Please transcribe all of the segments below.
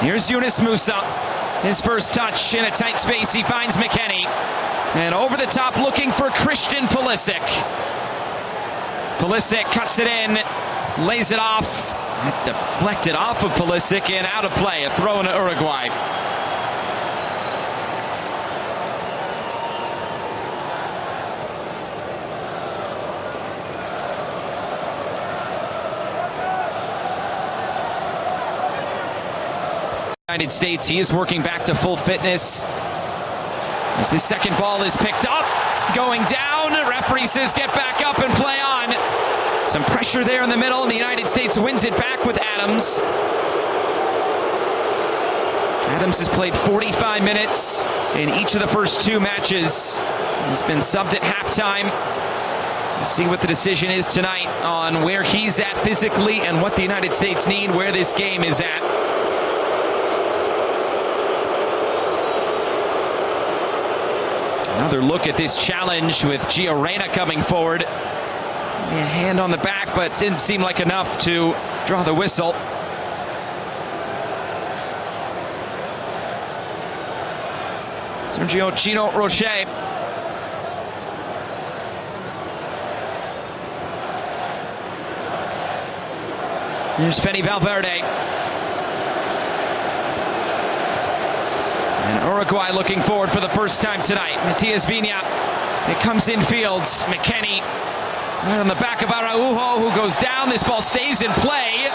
Here's Yunus Musa. His first touch in a tight space. He finds McKennie. And over the top looking for Christian Pulisic. Pulisic cuts it in, lays it off. Deflected off of Pulisic and out of play. A throw into Uruguay. United States, he is working back to full fitness. As the second ball is picked up, going down, referee says get back up and play on. Some pressure there in the middle, and the United States wins it back with Adams. Adams has played 45 minutes in each of the first two matches. He's been subbed at halftime. We'll see what the decision is tonight on where he's at physically and what the United States need, where this game is at. Another look at this challenge with Gio Reyna coming forward. A hand on the back, but didn't seem like enough to draw the whistle. Sergio Chino Roche. Here's Fede Valverde. And Uruguay looking forward for the first time tonight. Matias Viña. It comes in field. McKennie right on the back of Araujo, who goes down. This ball stays in play.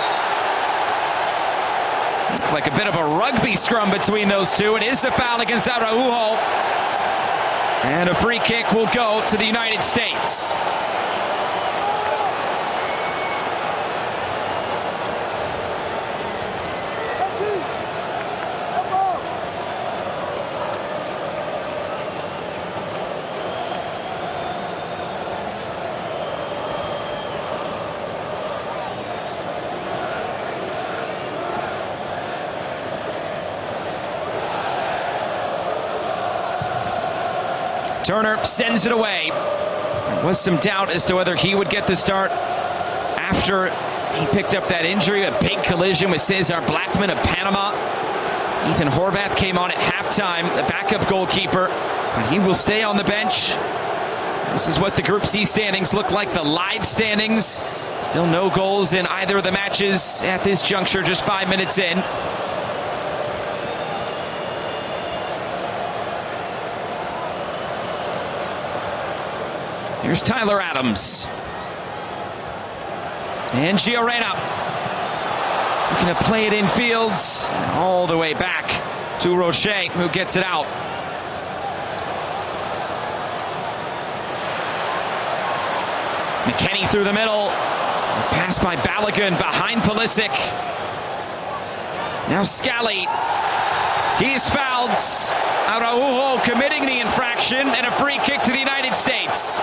Looks like a bit of a rugby scrum between those two. It is a foul against Araujo. And a free kick will go to the United States. Turner sends it away. There was some doubt as to whether he would get the start after he picked up that injury. A big collision with Cesar Blackman of Panama. Ethan Horvath came on at halftime, the backup goalkeeper, but he will stay on the bench. This is what the Group C standings look like, the live standings. Still no goals in either of the matches at this juncture, just 5 minutes in. Here's Tyler Adams. And Gio Reyna. Looking to play it in fields. All the way back to Roche, who gets it out. McKennie through the middle. Pass by Balogun behind Pulisic. Now Scally. He's fouled. Araujo committing the infraction, and a free kick to the United States.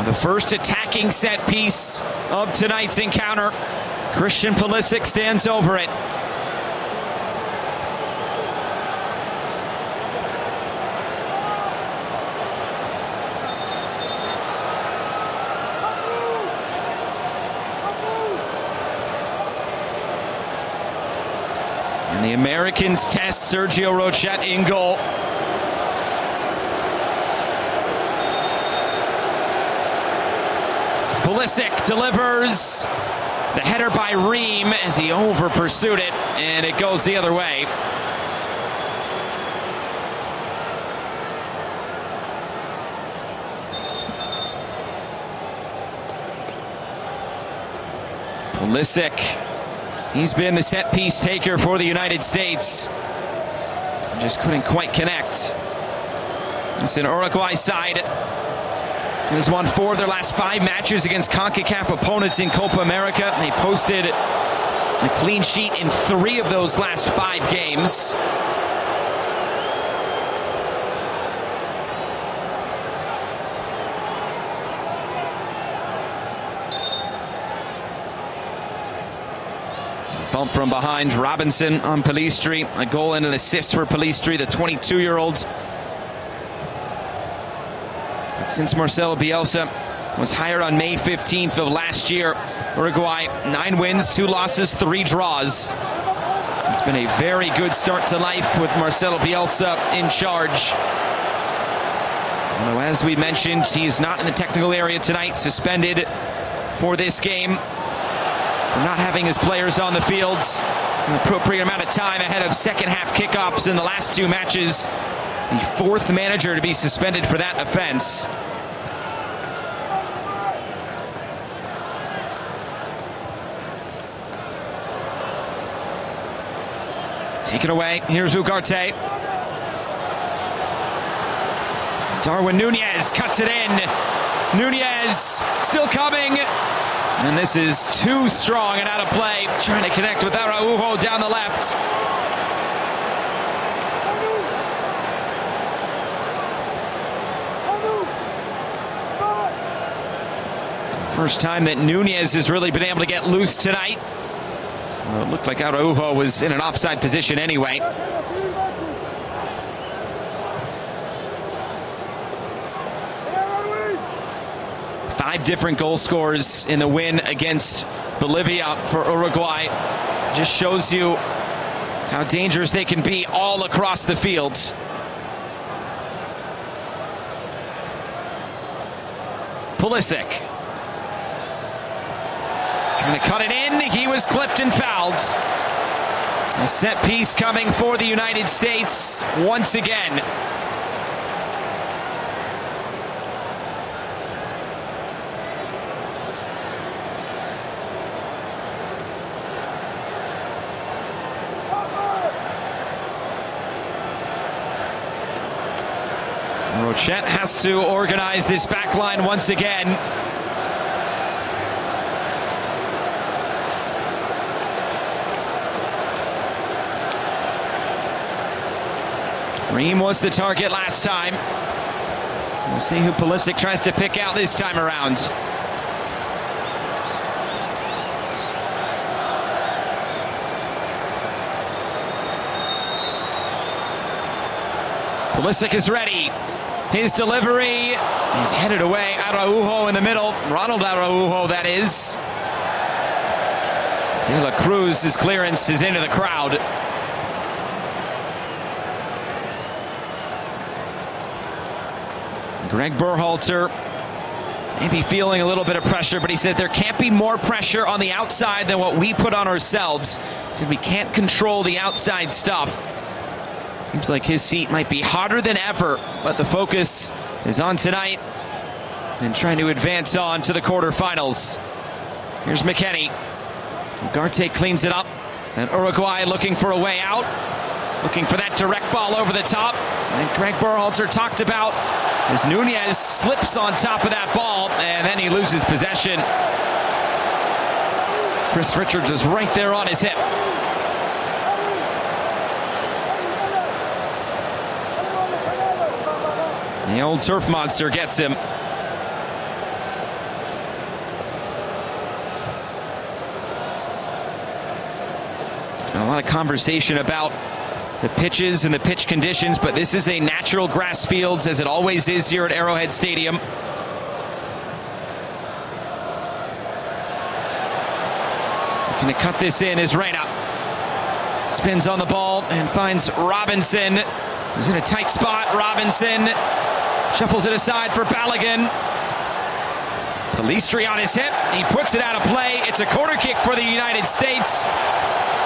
The first attacking set piece of tonight's encounter. Christian Pulisic stands over it. And the Americans test Sergio Roche in goal. Pulisic delivers the header by Ream as he over pursued it, and it goes the other way. Pulisic, he's been the set piece taker for the United States. Just couldn't quite connect. It's an Uruguay side. It has won 4 of their last 5 matches against CONCACAF opponents in Copa America. They posted a clean sheet in 3 of those last 5 games. Bump from behind. Robinson on Pellistri. A goal and an assist for Pellistri, the 22-year-old. But since Marcelo Bielsa was hired on May 15th of last year, Uruguay 9 wins, 2 losses, 3 draws. It's been a very good start to life with Marcelo Bielsa in charge. Although, as we mentioned, he is not in the technical area tonight, suspended for this game for not having his players on the field an appropriate amount of time ahead of second half kickoffs in the last 2 matches. The 4th manager to be suspended for that offense. Taken away. Here's Ugarte. Darwin Nunez cuts it in. Nunez still coming. And this is too strong and out of play. Trying to connect with Araujo down the left. First time that Nunez has really been able to get loose tonight. Well, it looked like Araujo was in an offside position anyway. Five different goal scorers in the win against Bolivia for Uruguay. Just shows you how dangerous they can be all across the field. Pulisic trying to cut it in. He was clipped and fouled. A set piece coming for the United States once again. Rochet has to organize this back line once again. Ream was the target last time. We'll see who Pulisic tries to pick out this time around. Pulisic is ready. His delivery is headed away. Araujo in the middle. Ronald Araujo, that is. De La Cruz's clearance is into the crowd. Greg Berhalter maybe feeling a little bit of pressure, but he said there can't be more pressure on the outside than what we put on ourselves. He said we can't control the outside stuff. Seems like his seat might be hotter than ever, but the focus is on tonight and trying to advance on to the quarterfinals. Here's McKennie. Ugarte cleans it up, and Uruguay looking for a way out, looking for that direct ball over the top. And Greg Berhalter talked about as Nunez slips on top of that ball, and then he loses possession. Chris Richards is right there on his hip. The old turf monster gets him. There's been a lot of conversation about the pitches and the pitch conditions, but this is a natural grass field, as it always is here at Arrowhead Stadium. Looking to cut this in is Reyna. Spins on the ball and finds Robinson, who's in a tight spot. Robinson shuffles it aside for Balogun. Pellistri on his hip. He puts it out of play. It's a corner kick for the United States.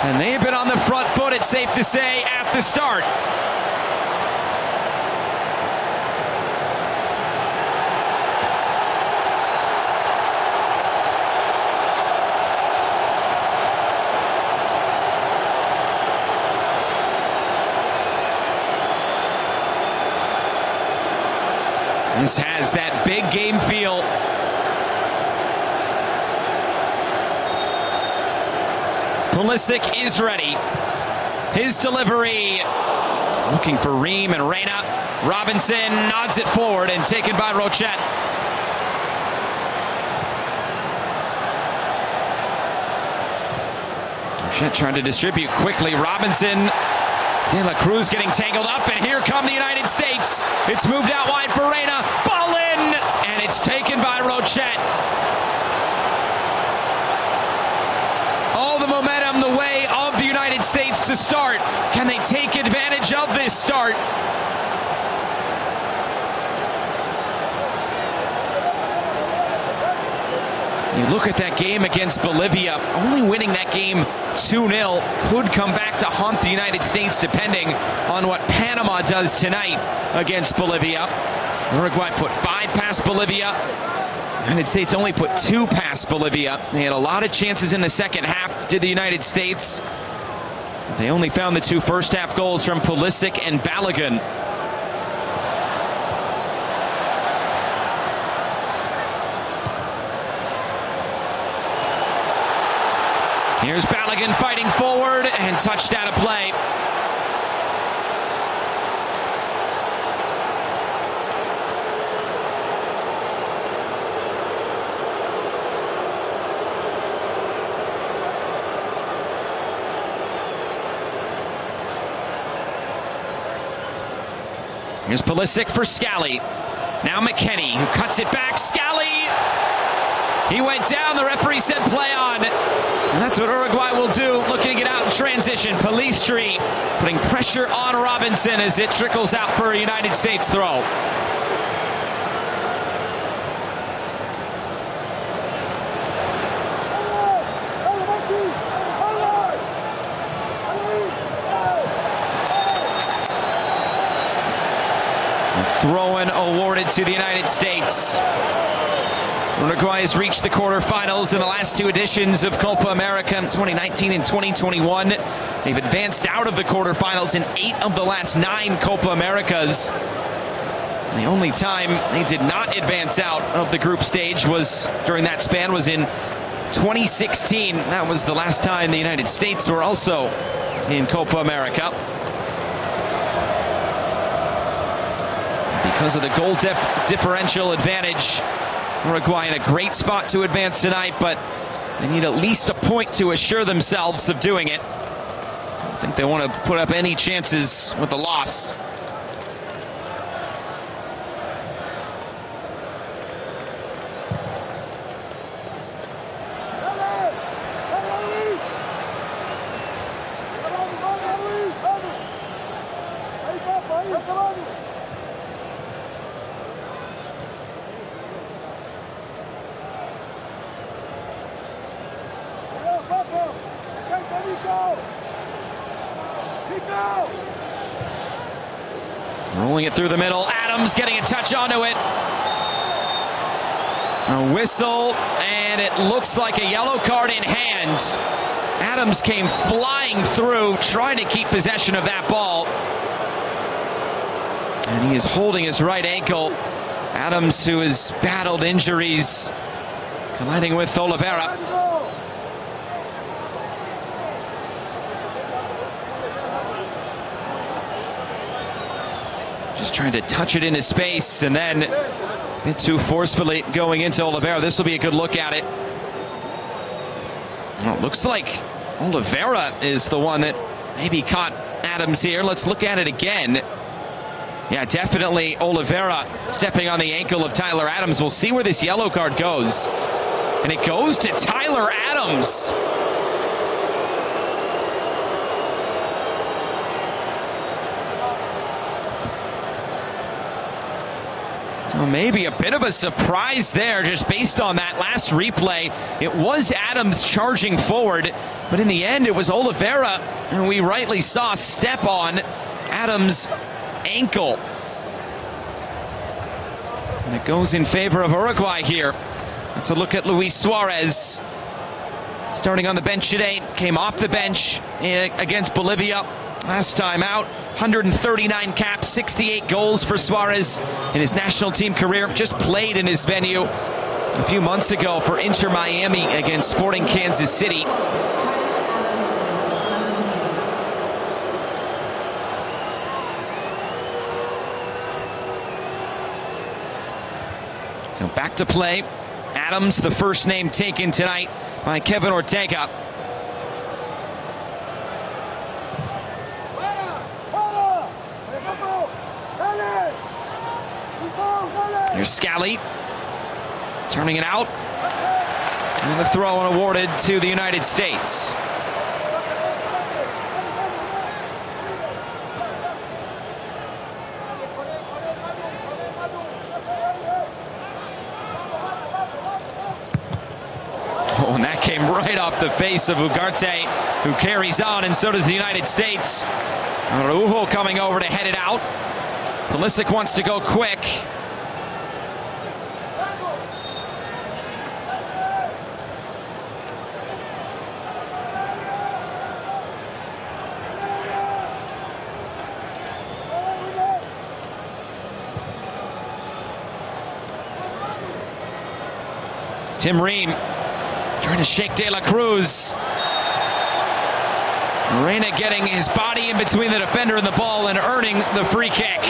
And they've been on the front foot, it's safe to say, at the start. This has that big game feel. Pulisic is ready. His delivery. Looking for Ream and Reyna. Robinson nods it forward and taken by Rochet. Rochet trying to distribute quickly. Robinson, De La Cruz getting tangled up, and here come the United States. It's moved out wide for Reyna. Ball in, and it's taken by Rochet. All the momentum the way of the United States to start. Can they take advantage of this start? You look at that game against Bolivia, only winning that game 2-0 could come back to haunt the United States depending on what Panama does tonight against Bolivia. Uruguay put 5 past Bolivia. United States only put 2 past Bolivia. They had a lot of chances in the second half to the United States. They only found the 2 first half goals from Pulisic and Balogun. Here's Balogun fighting forward and touched out of play. Here's Pulisic for Scally. Now McKennie, who cuts it back. Scally! He went down. The referee said play on. And that's what Uruguay will do, looking to get out in transition. Pellistri putting pressure on Robinson as it trickles out for a United States throw. Throw-in awarded to the United States. Uruguay has reached the quarterfinals in the last 2 editions of Copa America, 2019 and 2021. They've advanced out of the quarterfinals in 8 of the last 9 Copa Americas. The only time they did not advance out of the group stage was during that span was in 2016. That was the last time the United States were also in Copa America. Because of the goal differential advantage, Uruguay in a great spot to advance tonight, but they need at least a point to assure themselves of doing it. I don't think they want to put up any chances with a loss. Rolling it through the middle. Adams getting a touch onto it. A whistle, and it looks like a yellow card in hand. Adams came flying through, trying to keep possession of that ball. And he is holding his right ankle. Adams, who has battled injuries, colliding with Oliveira. Just trying to touch it into space, and then a bit too forcefully going into Oliveira. This will be a good look at it. Well, it looks like Oliveira is the one that maybe caught Adams here. Let's look at it again. Yeah, definitely Oliveira stepping on the ankle of Tyler Adams. We'll see where this yellow card goes. And it goes to Tyler Adams. Well, maybe a bit of a surprise there just based on that last replay. It was Adams charging forward, but in the end it was Oliveira, and we rightly saw step on Adams' ankle. And it goes in favor of Uruguay here. Let's look at Luis Suarez. Starting on the bench today, came off the bench against Bolivia. Last time out, 139 caps, 68 goals for Suarez in his national team career. Just played in this venue a few months ago for Inter Miami against Sporting Kansas City. So back to play. Adams, the first name taken tonight by Kevin Ortega. Here's Scally turning it out. And the throw awarded to the United States. Oh, and that came right off the face of Ugarte, who carries on, and so does the United States. Araujo coming over to head it out. Pulisic wants to go quick. Tim Ream trying to shake De La Cruz. Reyna getting his body in between the defender and the ball and earning the free kick.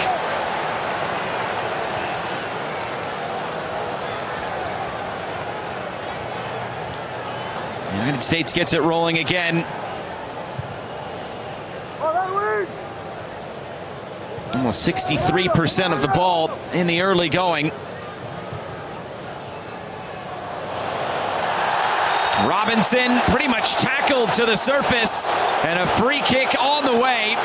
The United States gets it rolling again. Almost 63% of the ball in the early going. Robinson pretty much tackled to the surface, and a free kick on the way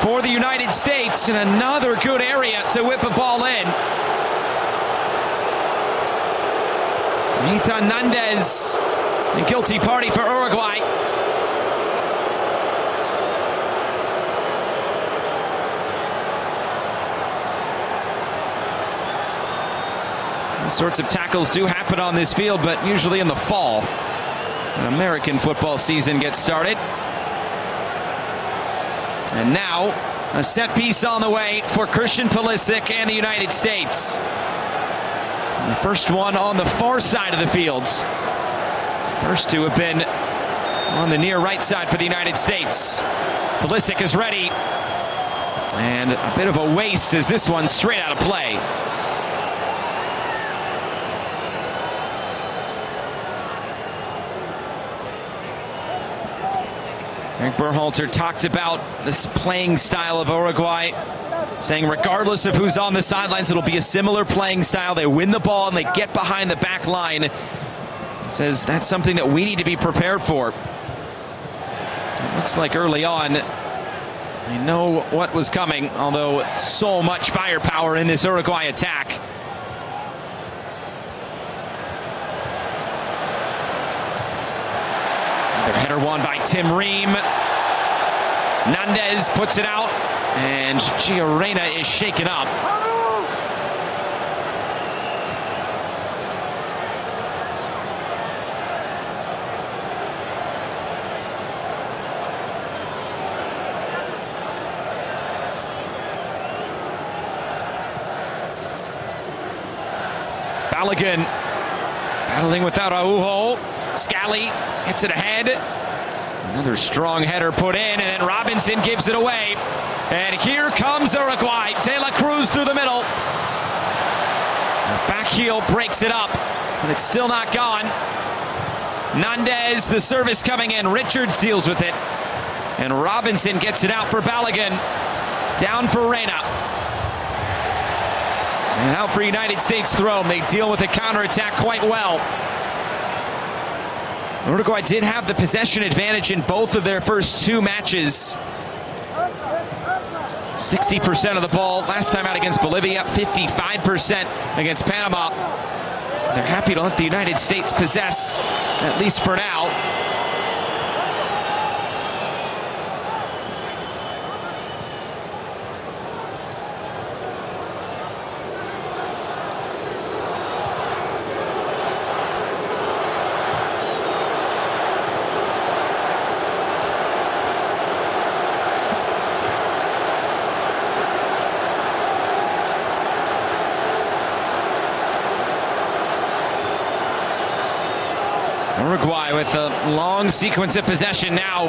for the United States in another good area to whip a ball in. Ethan Nandez, the guilty party for Uruguay. These sorts of tackles do happen on this field, but usually in the fall. An American football season gets started. And now, a set piece on the way for Christian Pulisic and the United States. And the first one on the far side of the field. First two have been on the near right side for the United States. Pulisic is ready. And a bit of a waste as this one's straight out of play. Eric Berhalter talked about this playing style of Uruguay, saying regardless of who's on the sidelines, it'll be a similar playing style. They win the ball and they get behind the back line. He says that's something that we need to be prepared for. It looks like early on they know what was coming, although so much firepower in this Uruguay attack. Header won by Tim Ream. Nandez puts it out, and Gio Reyna is shaken up. Balogun battling without Araujo. Scally hits it ahead. Another strong header put in, and then Robinson gives it away. And here comes Uruguay. De La Cruz through the middle. The back heel breaks it up, but it's still not gone. Nandez, the service coming in. Richards deals with it. And Robinson gets it out for Balogun. Down for Reyna. And out for United States throw. They deal with the counterattack quite well. Uruguay did have the possession advantage in both of their first two matches. 60% of the ball last time out against Bolivia, 55% against Panama. They're happy to let the United States possess, at least for now. Uruguay with a long sequence of possession now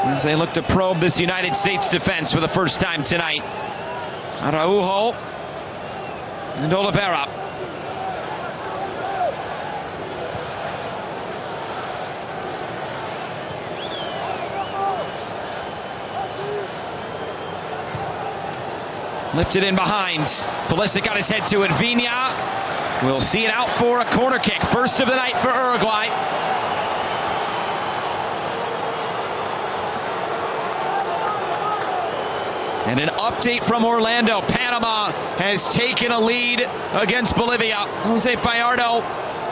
as they look to probe this United States defense for the first time tonight. Araujo and Oliveira. Lifted in behind. Pulisic got his head to it. Viña will see it out for a corner kick. First of the night for Uruguay. And an update from Orlando. Panama has taken a lead against Bolivia. Jose Fajardo,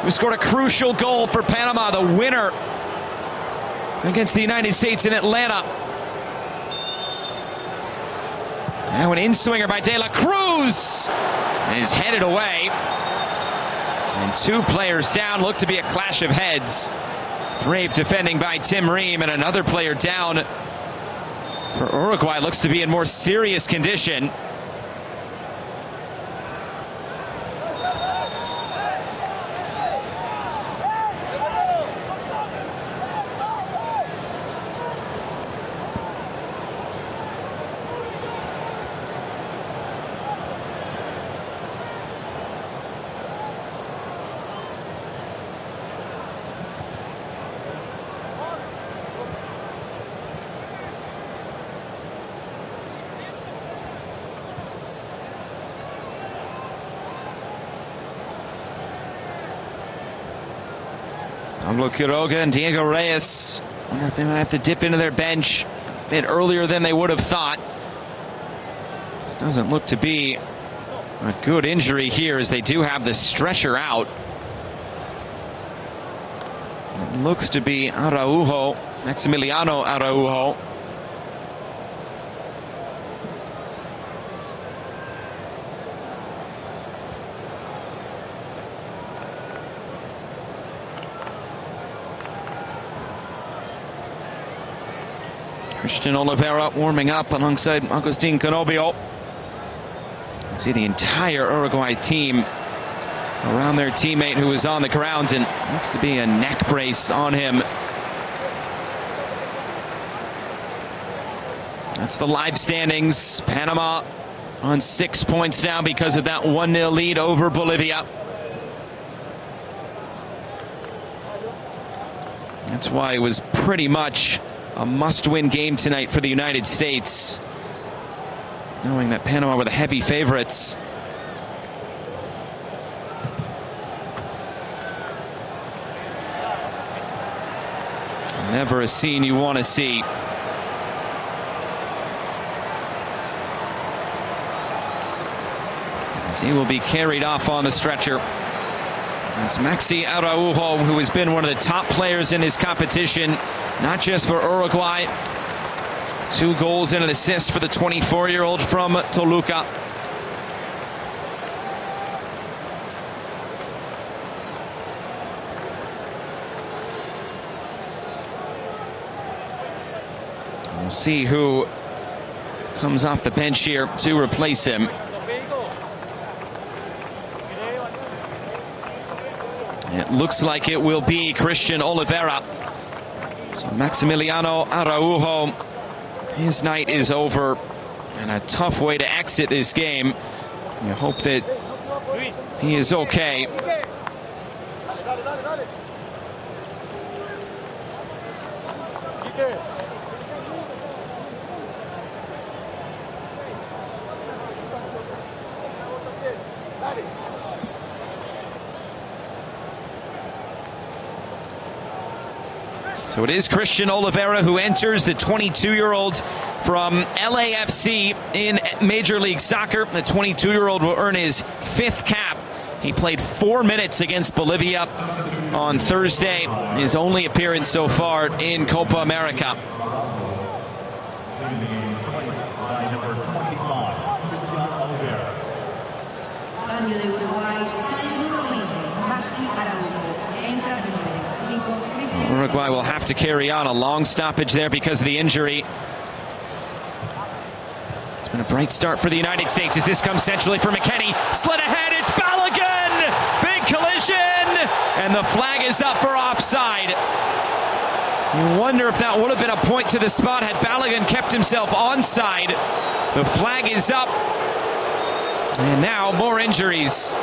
who scored a crucial goal for Panama, the winner against the United States in Atlanta. Now an in-swinger by De La Cruz is headed away. And two players down. Looked to be a clash of heads. Brave defending by Tim Ream, and another player down for Uruguay. Looks to be in more serious condition. Pablo Quiroga and Diego Reyes. Wonder if they might have to dip into their bench a bit earlier than they would have thought. This doesn't look to be a good injury here, as they do have the stretcher out. It looks to be Araujo, Maximiliano Araujo. Christian Oliveira warming up alongside Agustin Canobio. See the entire Uruguay team around their teammate who is on the ground, and looks to be a neck brace on him. That's the live standings. Panama on 6 points now because of that 1-0 lead over Bolivia. That's why it was pretty much a must-win game tonight for the United States, knowing that Panama were the heavy favorites. Never a scene you want to see. As he will be carried off on the stretcher. It's Maxi Araujo, who has been one of the top players in this competition, not just for Uruguay. 2 goals and an assist for the 24-year-old from Toluca. We'll see who comes off the bench here to replace him. It looks like it will be Christian Oliveira. So Maximiliano Araujo, his night is over, and a tough way to exit this game. You hope that he is okay. So it is Christian Oliveira who enters, the 22-year-old from LAFC in Major League Soccer. The 22-year-old will earn his 5th cap. He played 4 minutes against Bolivia on Thursday, his only appearance so far in Copa America. Uruguay will have to carry on a long stoppage there because of the injury. It's been a bright start for the United States as this comes centrally for McKennie. Slid ahead, it's Balogun! Big collision! And the flag is up for offside. You wonder if that would have been a point to the spot had Balogun kept himself onside. The flag is up. And now more injuries.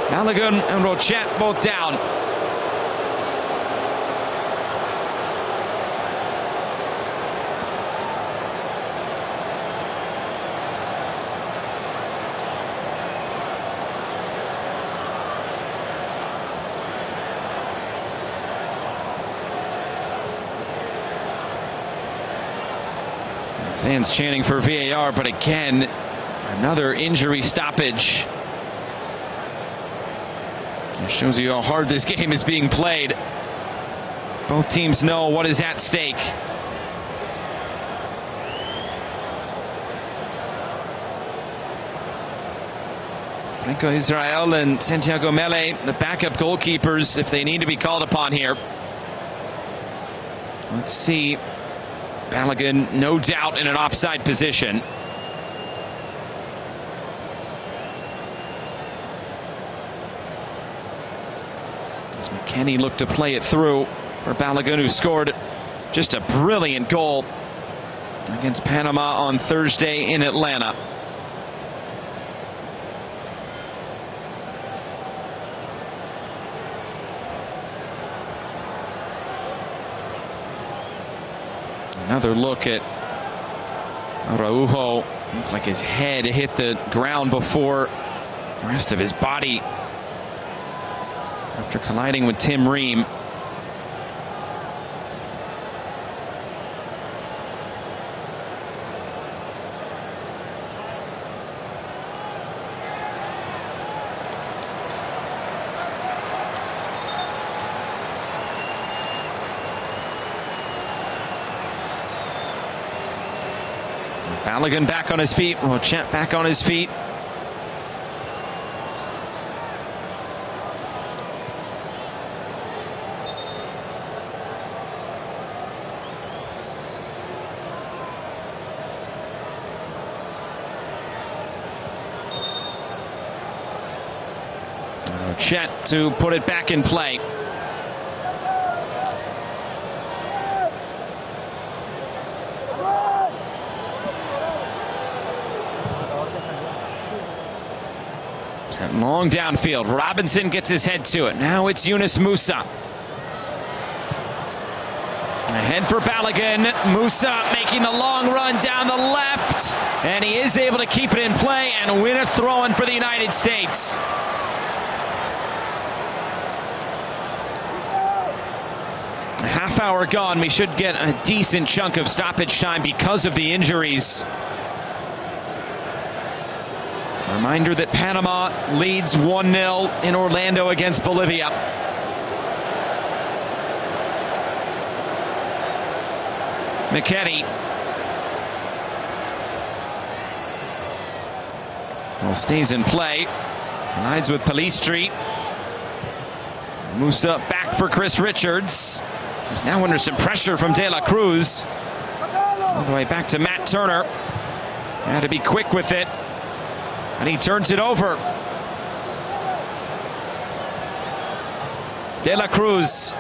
Balogun and Rochet both down. Fans chanting for VAR, but again, another injury stoppage. It shows you how hard this game is being played. Both teams know what is at stake. Franco Israel and Santiago Mele, the backup goalkeepers, if they need to be called upon here. Let's see. Balogun, no doubt, in an offside position. As McKennie looked to play it through for Balogun, who scored just a brilliant goal against Panama on Thursday in Atlanta. Another look at Araujo. Looked like his head hit the ground before the rest of his body after colliding with Tim Ream. Balogun back on his feet. Rochet back on his feet. Rochet to put it back in play. Long downfield. Robinson gets his head to it. Now it's Yunus Musa. Ahead for Balogun. Musa making the long run down the left. And he is able to keep it in play and win a throw-in for the United States. A half hour gone. We should get a decent chunk of stoppage time because of the injuries. Reminder that Panama leads 1-0 in Orlando against Bolivia. McKennie. Well, stays in play. Collides with Palistri. Musa back for Chris Richards, who's now under some pressure from De La Cruz. All the way back to Matt Turner. Had to be quick with it. And he turns it over. De La Cruz.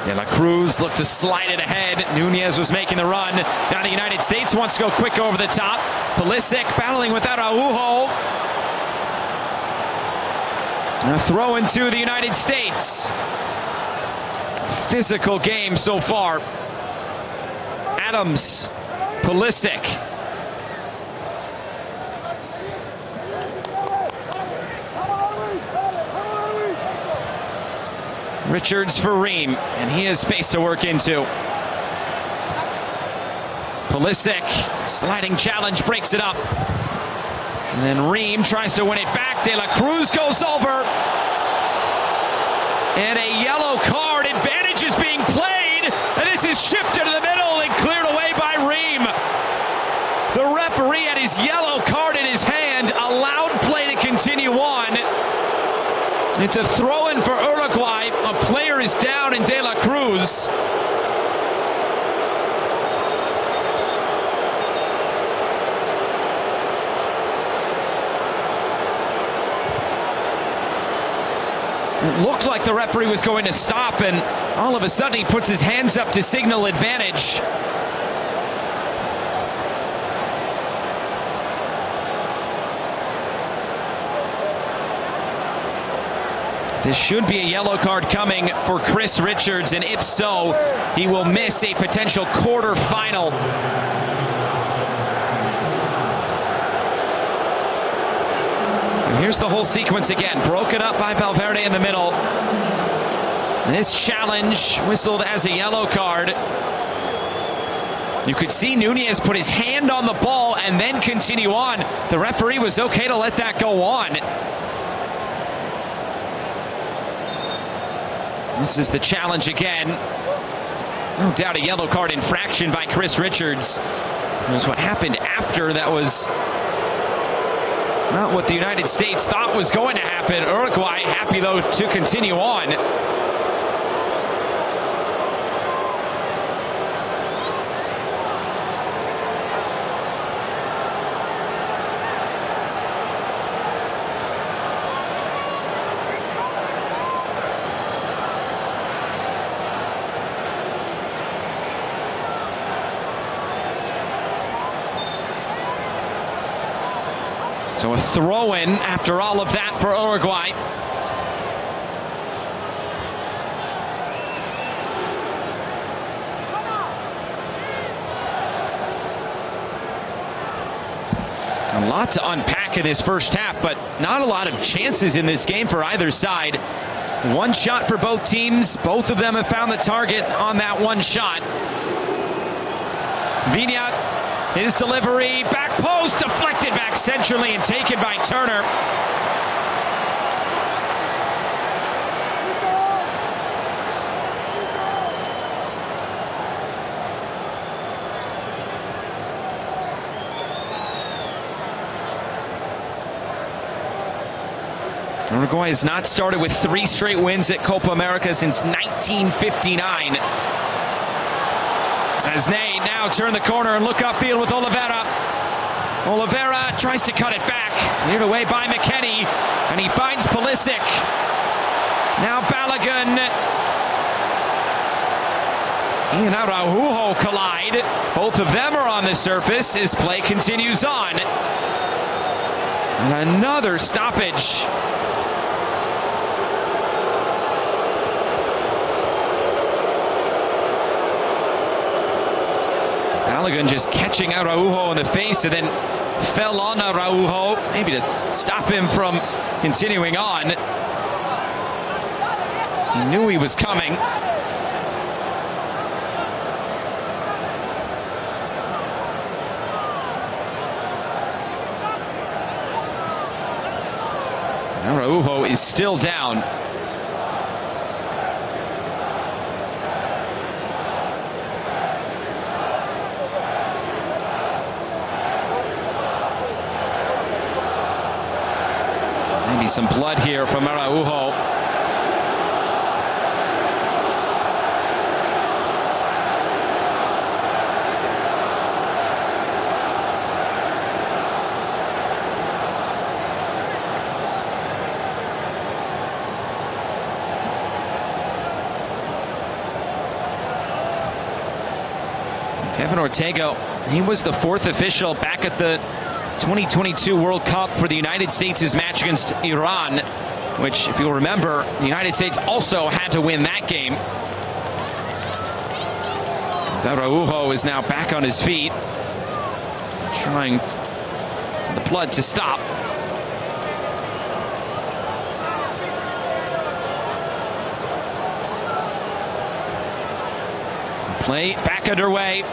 De La Cruz looked to slide it ahead. Nunez was making the run. Now the United States wants to go quick over the top. Pulisic battling with Araujo. A throw into the United States. Physical game so far. Adams, Pulisic. Richards for Ream, and he has space to work into. Pulisic, sliding challenge, breaks it up. And then Ream tries to win it back. De La Cruz goes over. And a yellow card. Advantage is being played. And this is chipped into the middle and cleared away by Ream. The referee had his yellow card in his hand, allowed play to continue on. It's a throw-in for Uruguay. A player is down in De La Cruz. It looked like the referee was going to stop, and all of a sudden he puts his hands up to signal advantage. This should be a yellow card coming for Chris Richards, and if so, he will miss a potential quarterfinal. So here's the whole sequence again, broken up by Valverde in the middle. This challenge whistled as a yellow card. You could see Nunez put his hand on the ball and then continue on. The referee was okay to let that go on. This is the challenge again. No doubt a yellow card infraction by Chris Richards. It was what happened after that was not what the United States thought was going to happen. Uruguay happy, though, to continue on. So a throw-in after all of that for Uruguay. A lot to unpack in this first half, but not a lot of chances in this game for either side. One shot for both teams. Both of them have found the target on that one shot. Viña, his delivery, back post, deflected back centrally and taken by Turner. Uruguay has not started with 3 straight wins at Copa America since 1959. As they now turn the corner and look upfield with Oliveira. Oliveira tries to cut it back. Cleared away by McKennie. And he finds Pulisic. Now Balogun. He and Araujo collide. Both of them are on the surface as play continues on. And another stoppage. Balogun just catching Araujo in the face and then fell on Araujo, maybe to stop him from continuing on. He knew he was coming. Araujo is still down. Maybe some blood here from Araujo. Kevin Ortega, he was the 4th official back at the 2022 World Cup for the United States' match against Iran, which, if you'll remember, the United States also had to win that game. Araujo is now back on his feet, trying the blood to stop. Play back underway.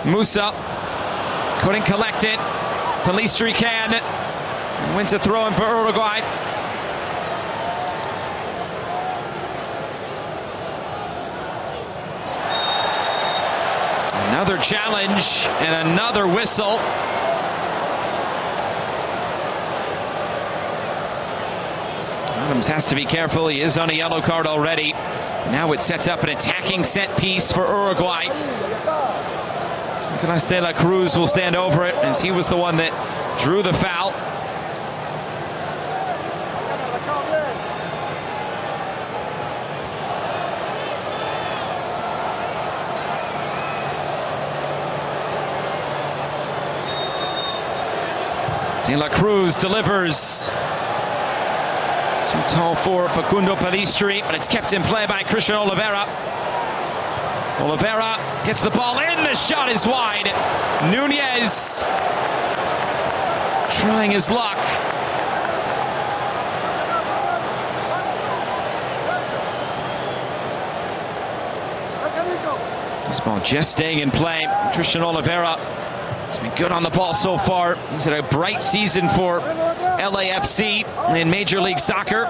Musa couldn't collect it. Pellistri can. Wins a throw-in for Uruguay. Another challenge and another whistle. Adams has to be careful. He is on a yellow card already. Now it sets up an attacking set piece for Uruguay. Nicolas de la Cruz will stand over it as he was the one that drew the foul. De La Cruz delivers. Too tall for Facundo Pellistri, but it's kept in play by Christian Oliveira. Oliveira gets the ball in, the shot is wide. Nunez trying his luck. This ball just staying in play. Christian Oliveira has been good on the ball so far. He's had a bright season for LAFC in Major League Soccer.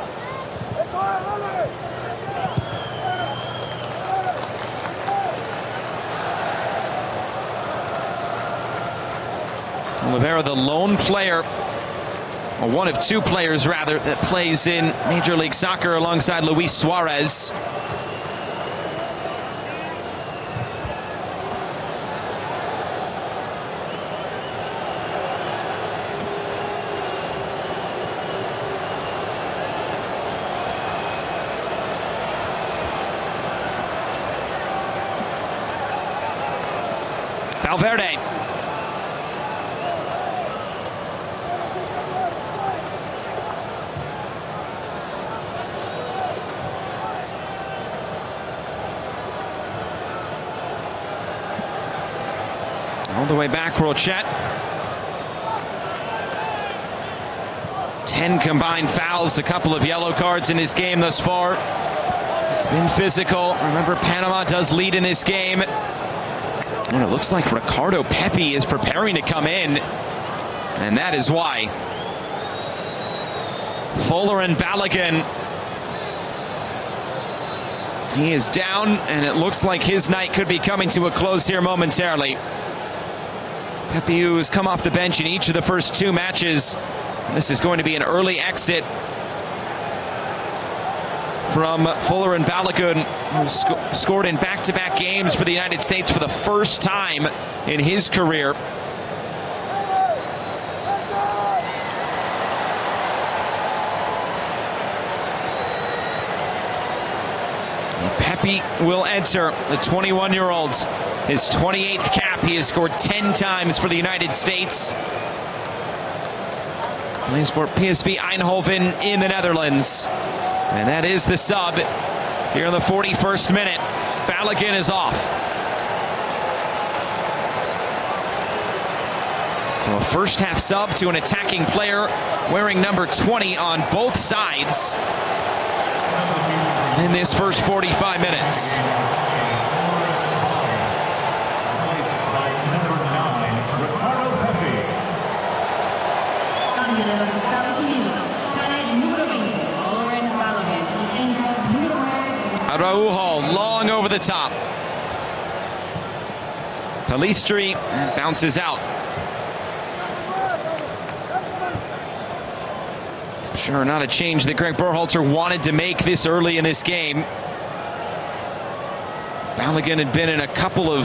Oliveira, the lone player, or one of two players rather, that plays in Major League Soccer alongside Luis Suarez. Valverde. All the way back, Rochet. 10 combined fouls, a couple of yellow cards in this game thus far. It's been physical. Remember, Panama does lead in this game. And it looks like Ricardo Pepi is preparing to come in, and that is why. Fuller and Balogun. He is down, and it looks like his night could be coming to a close here momentarily. Pepi, who has come off the bench in each of the first two matches. And this is going to be an early exit from Fuller and Balogun, who scored in back-to-back games for the United States for the first time in his career. Pepi will enter, the 21-year-old, his 28th cap. He has scored 10 times for the United States. Plays for PSV Eindhoven in the Netherlands. And that is the sub here in the 41st minute. Balogun is off. So a first half sub to an attacking player wearing number 20 on both sides in this first 45 minutes. Araujo, long over the top. Pellistri bounces out. Sure, not a change that Greg Berhalter wanted to make this early in this game. Balogun had been in a couple of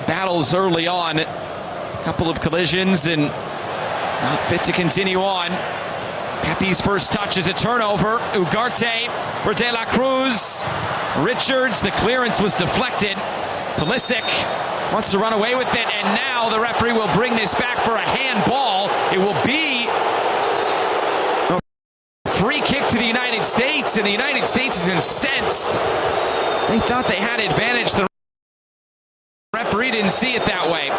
battles early on, a couple of collisions, and not fit to continue on. Pepi's first touch is a turnover. Ugarte for De La Cruz. Richards, the clearance was deflected. Pulisic wants to run away with it, and now the referee will bring this back for a handball. It will be a free kick to the United States, and the United States is incensed. They thought they had advantage. The referee didn't see it that way.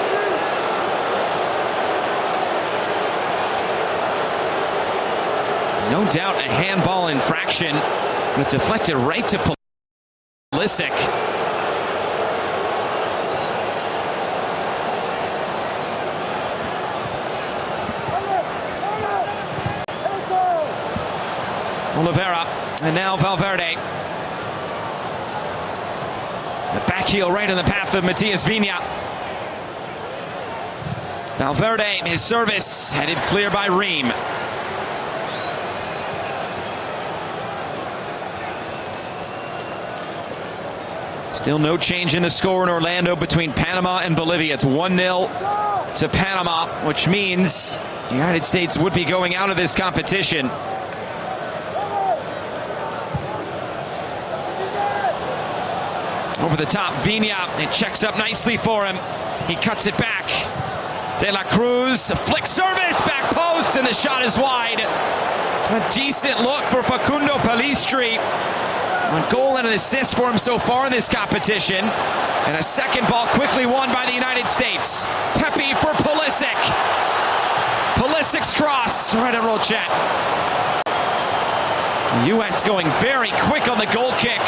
No doubt a handball infraction, but deflected right to Pulisic. Oliveira, and now Valverde. The back heel right in the path of Matias Vinha. Valverde, his service, headed clear by Ream. Still no change in the score in Orlando between Panama and Bolivia. It's 1-0 to Panama, which means the United States would be going out of this competition. Over the top, Vinha, it checks up nicely for him. He cuts it back. De La Cruz, flick service, back post, and the shot is wide. A decent look for Facundo Pellistri. A goal and an assist for him so far in this competition. And a second ball quickly won by the United States. Pepe for Pulisic. Pulisic's cross right at Rochet. The U.S. going very quick on the goal kick.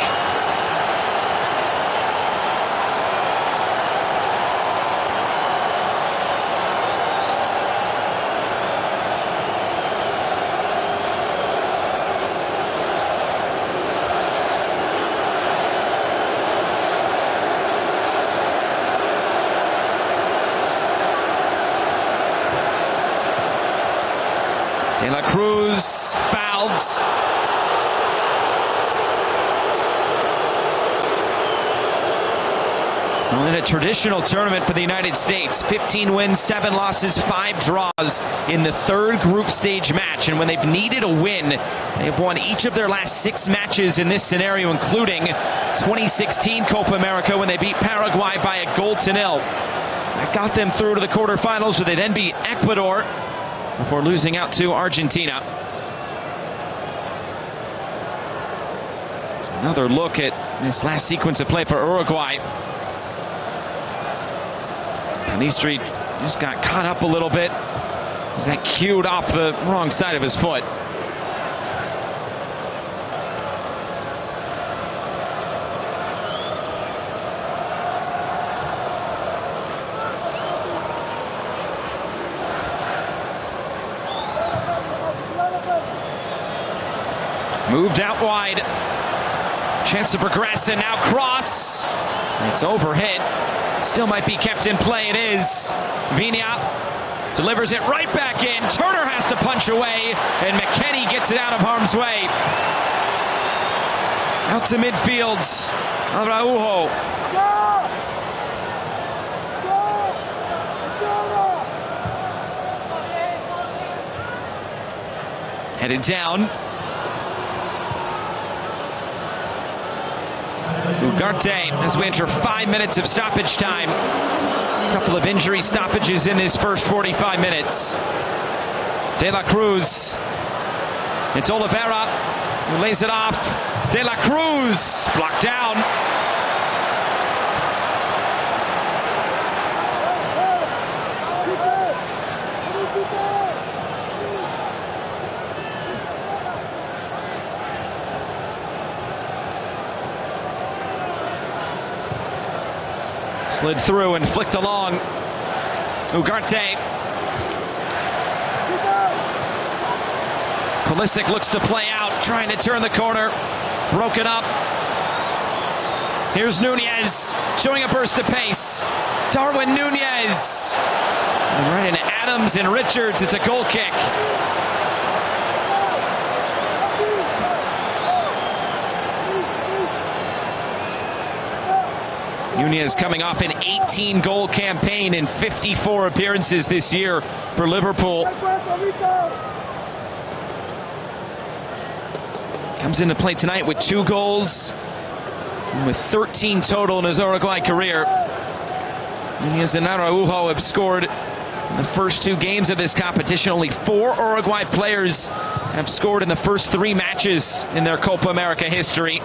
De La Cruz fouled. Well, in a traditional tournament for the United States, 15 wins, 7 losses, 5 draws in the third group stage match. And when they've needed a win, they've won each of their last 6 matches in this scenario, including 2016 Copa America when they beat Paraguay by 1-0. That got them through to the quarterfinals, where they then beat Ecuador before losing out to Argentina. Another look at this last sequence of play for Uruguay. Pellistri just got caught up a little bit. Was that cued off the wrong side of his foot? Moved out wide. Chance to progress, and now cross. It's overhit. Still might be kept in play. It is. Viña delivers it right back in. Turner has to punch away, and McKennie gets it out of harm's way. Out to midfield. Araujo. Headed down. Ugarte as we enter 5 minutes of stoppage time. A couple of injury stoppages in this first 45 minutes. De La Cruz. It's Oliveira who lays it off. De La Cruz blocked down. Slid through and flicked along. Ugarte. Pulisic looks to play out, trying to turn the corner. Broken up. Here's Nunez, showing a burst of pace. Darwin Nunez. And right into Adams and Richards. It's a goal kick. Nunez coming off an 18-goal campaign in 54 appearances this year for Liverpool. Comes into play tonight with 2 goals, with 13 total in his Uruguay career. Nunez and Araujo have scored in the first 2 games of this competition. Only 4 Uruguay players have scored in the first 3 matches in their Copa America history,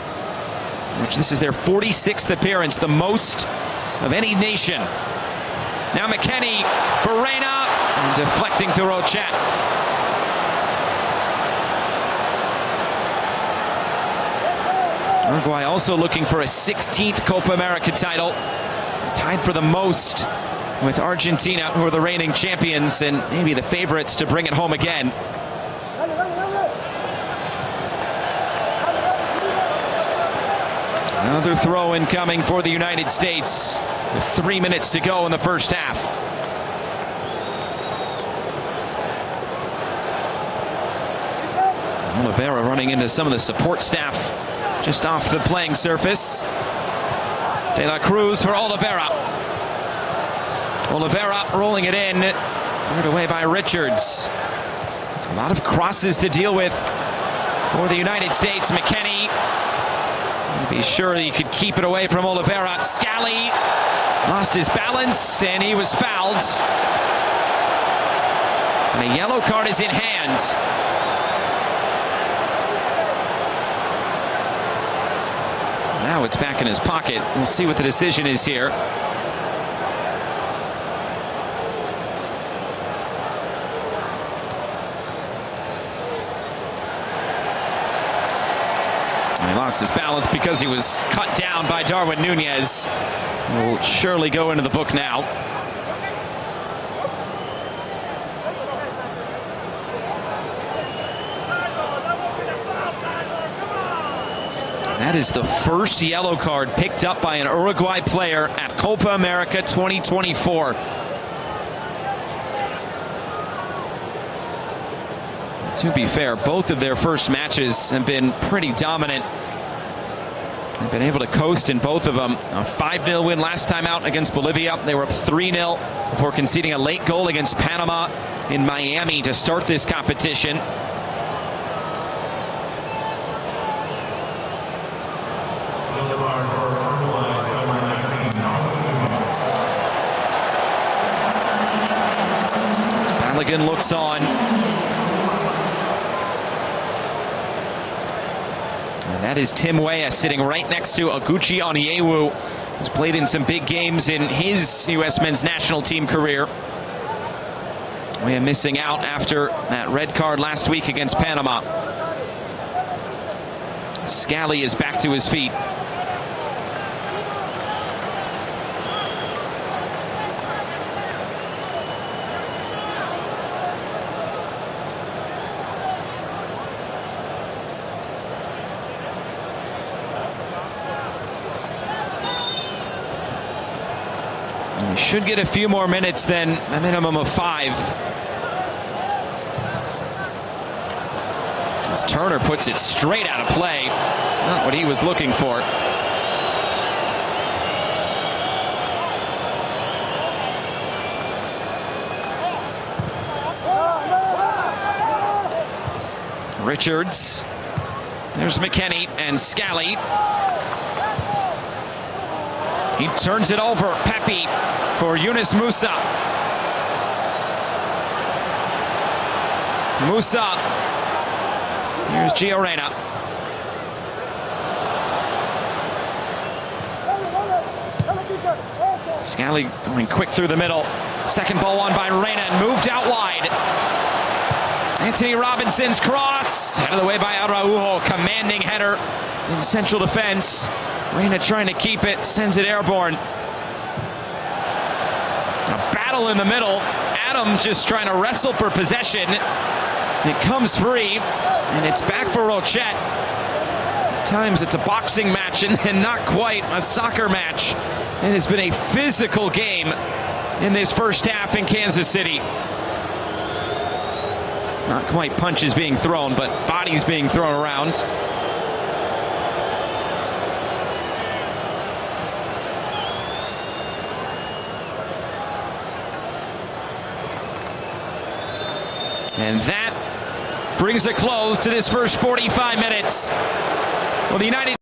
which this is their 46th appearance, the most of any nation. Now McKennie for Reina, and deflecting to Rochet. Uruguay also looking for a 16th Copa America title, tied for the most with Argentina, who are the reigning champions and maybe the favorites to bring it home again. Another throw incoming for the United States with 3 minutes to go in the first half. Oliveira running into some of the support staff just off the playing surface. De La Cruz for Oliveira. Oliveira rolling it in. Cleared away by Richards. A lot of crosses to deal with for the United States. McKennie. Be sure he could keep it away from Oliveira. Scally lost his balance, and he was fouled. And a yellow card is in hand. Now it's back in his pocket. We'll see what the decision is here. He lost his balance because he was cut down by Darwin Nunez. Will surely go into the book now. That is the first yellow card picked up by an Uruguay player at Copa America 2024. To be fair, both of their first matches have been pretty dominant. They've been able to coast in both of them. A 5-0 win last time out against Bolivia. They were up 3-0 before conceding a late goal against Panama in Miami to start this competition. Balogun looks on. And that is Tim Weah sitting right next to Oguchi Onyewu, who's played in some big games in his U.S. men's national team career. Weah missing out after that red card last week against Panama. Scally is back to his feet. We should get a few more minutes than a minimum of 5. As Turner puts it straight out of play. Not what he was looking for. Richards. There's McKennie and Scally. He turns it over. Pepe for Yunus Musa. Musa. Here's Gio Reyna. Scally going quick through the middle. Second ball won by Reyna and moved out wide. Anthony Robinson's cross. Out of the way by Araujo. Commanding header in central defense. Reyna trying to keep it, sends it airborne. A battle in the middle. Adams just trying to wrestle for possession. It comes free, and it's back for Rochet. At times it's a boxing match, and not quite a soccer match. It has been a physical game in this first half in Kansas City. Not quite punches being thrown, but bodies being thrown around. And that brings a close to this first 45 minutes. Well, the United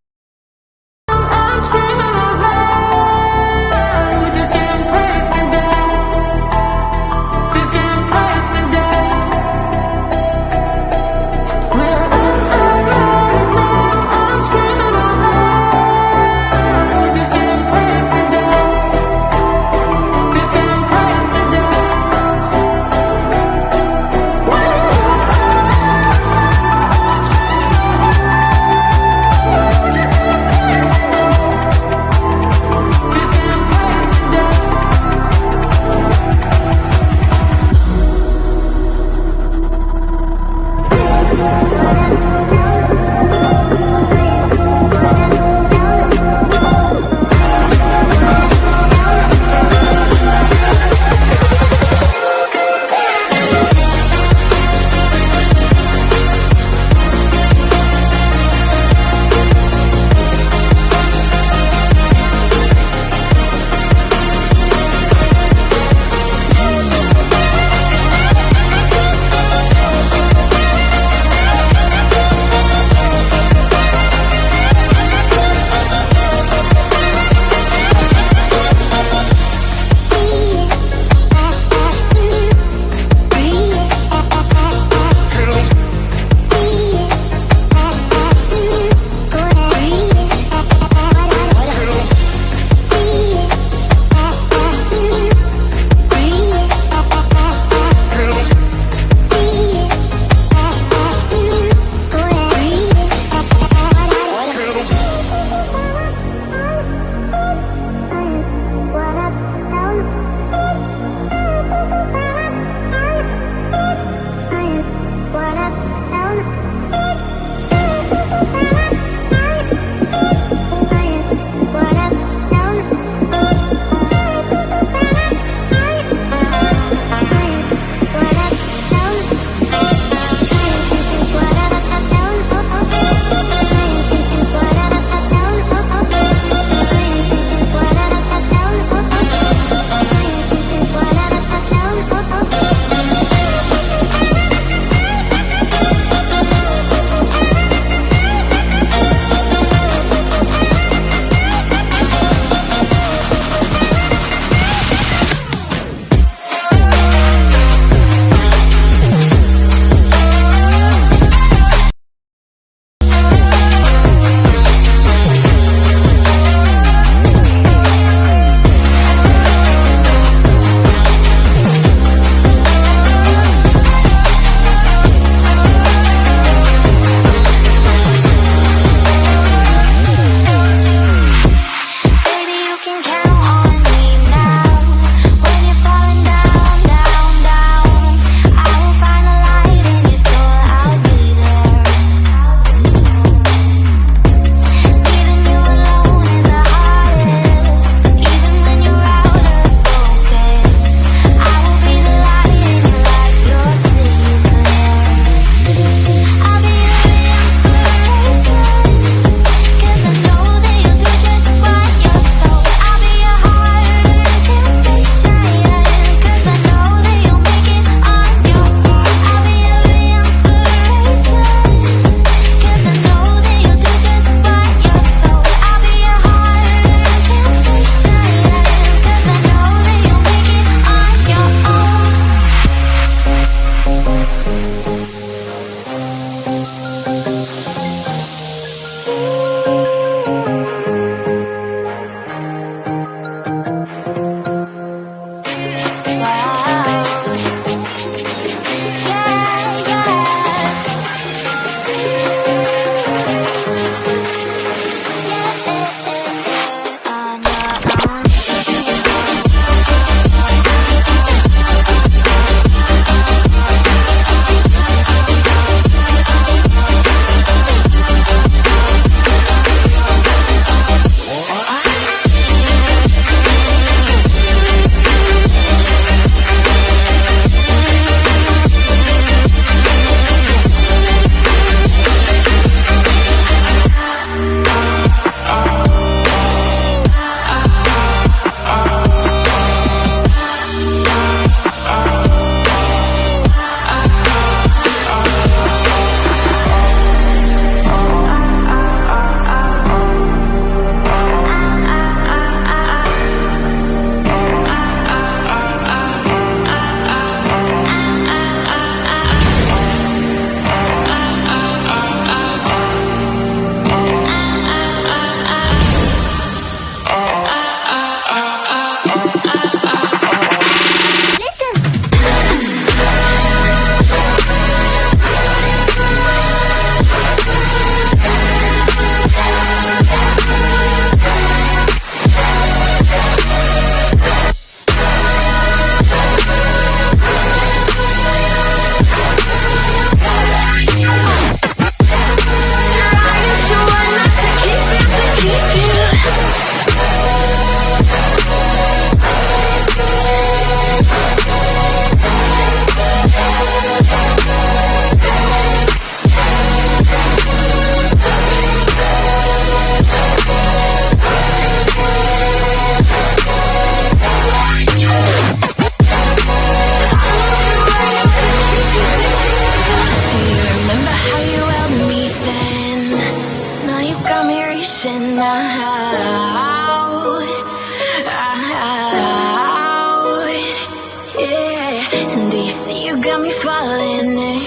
You see, you got me falling in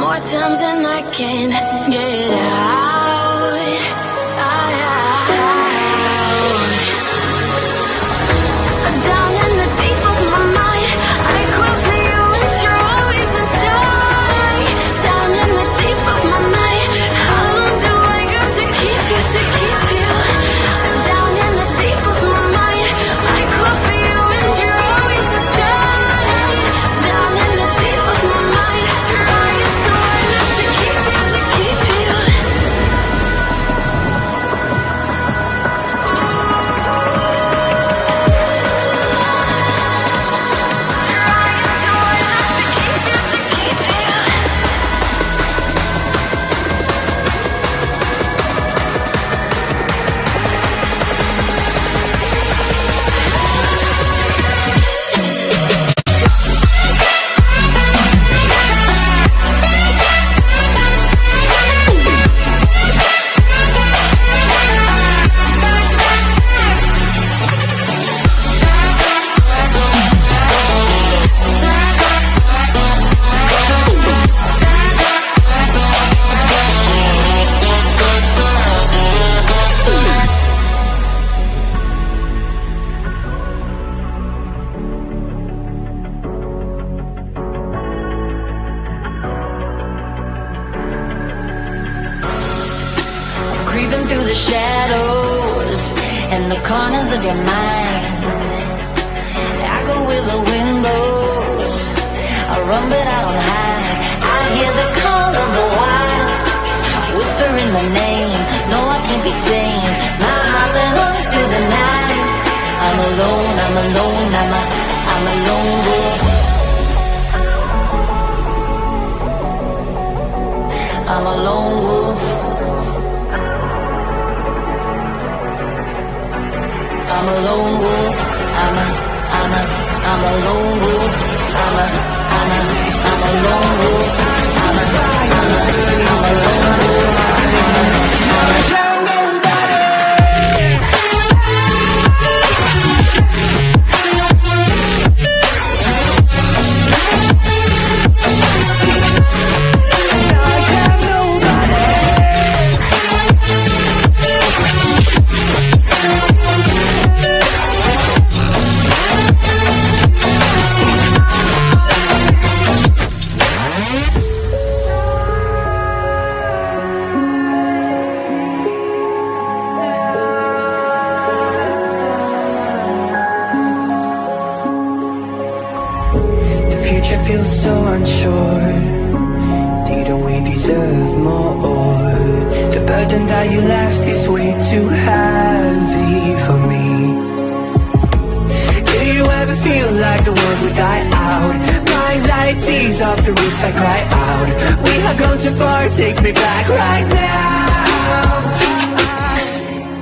more times than I can get out. Down in the deep of my mind, I call for you and you're always inside. Down in the deep of my mind, how long do I got to keep you, to keep you? Down in the deep of my mind, I call for you and you're always inside. Down in the deep of my mind, trying so hard not to keep you, to keep you. Creeping through the shadows and the corners of your mind. I go where the wind blows, I run but I don't hide. I hear the call of the wild, whispering my name. No, I can't be tamed. My heart belongs to the night. I'm alone, I'm alone, I'm a lone wolf. I'm a lone wolf. I'm a lone wolf. I'm a lone wolf. I'm a lone wolf. I'm a lone wolf. Feels so unsure. Didn't we deserve more? The burden that you left is way too heavy for me. Do you ever feel like the world would die out? My anxieties off the roof, I cry out. We have gone too far, take me back right now.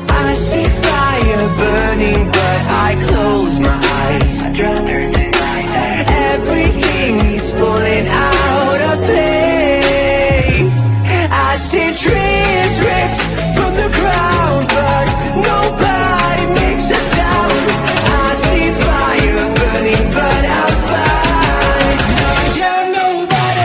I see fire burning, but I close my eyes. I trust her tonight. Everything is falling out of place. I see trees ripped from the ground, but nobody makes a sound. I see fire burning, but I'm fine. You're nobody.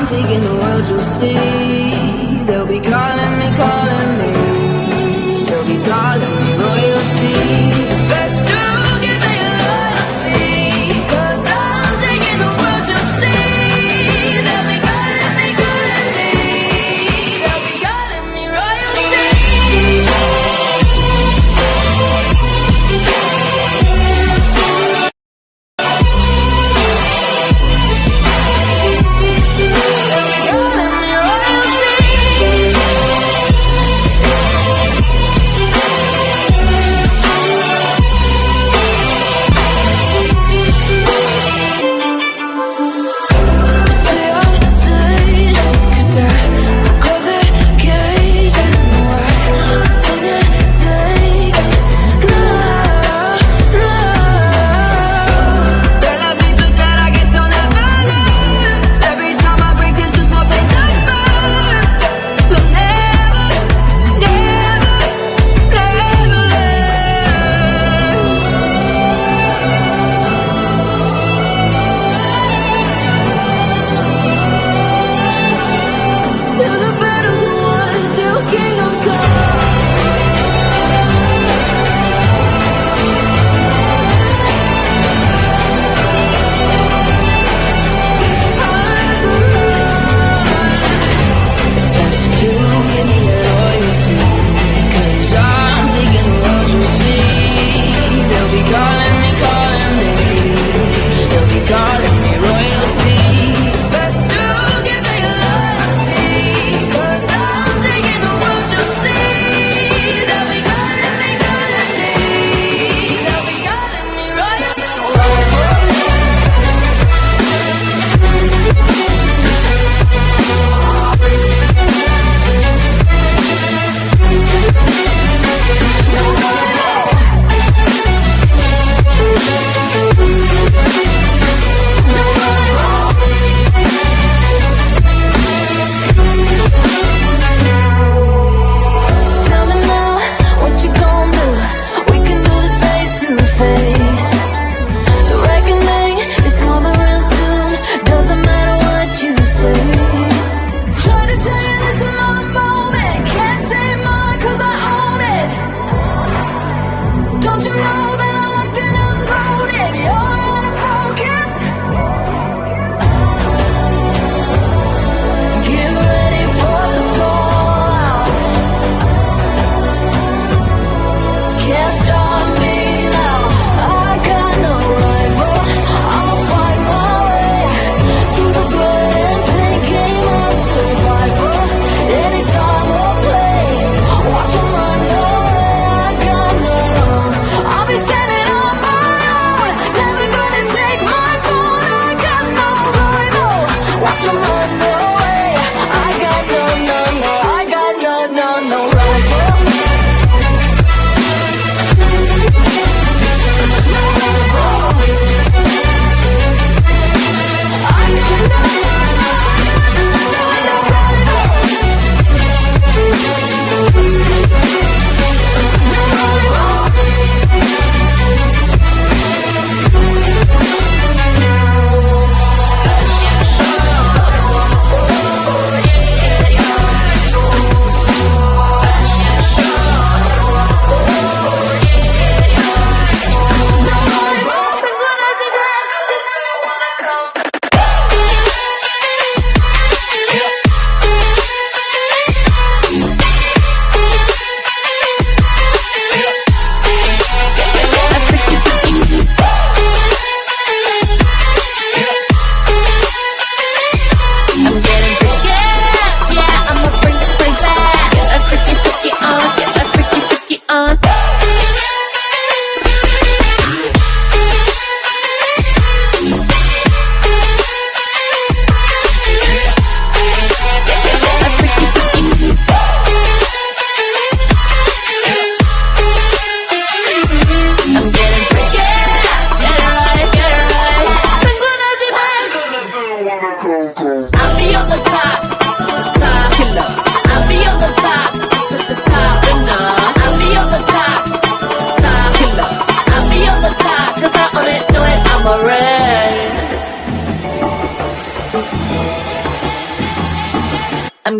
taking the world, you'll see. They'll be calling me, calling me. They'll be calling me royalty.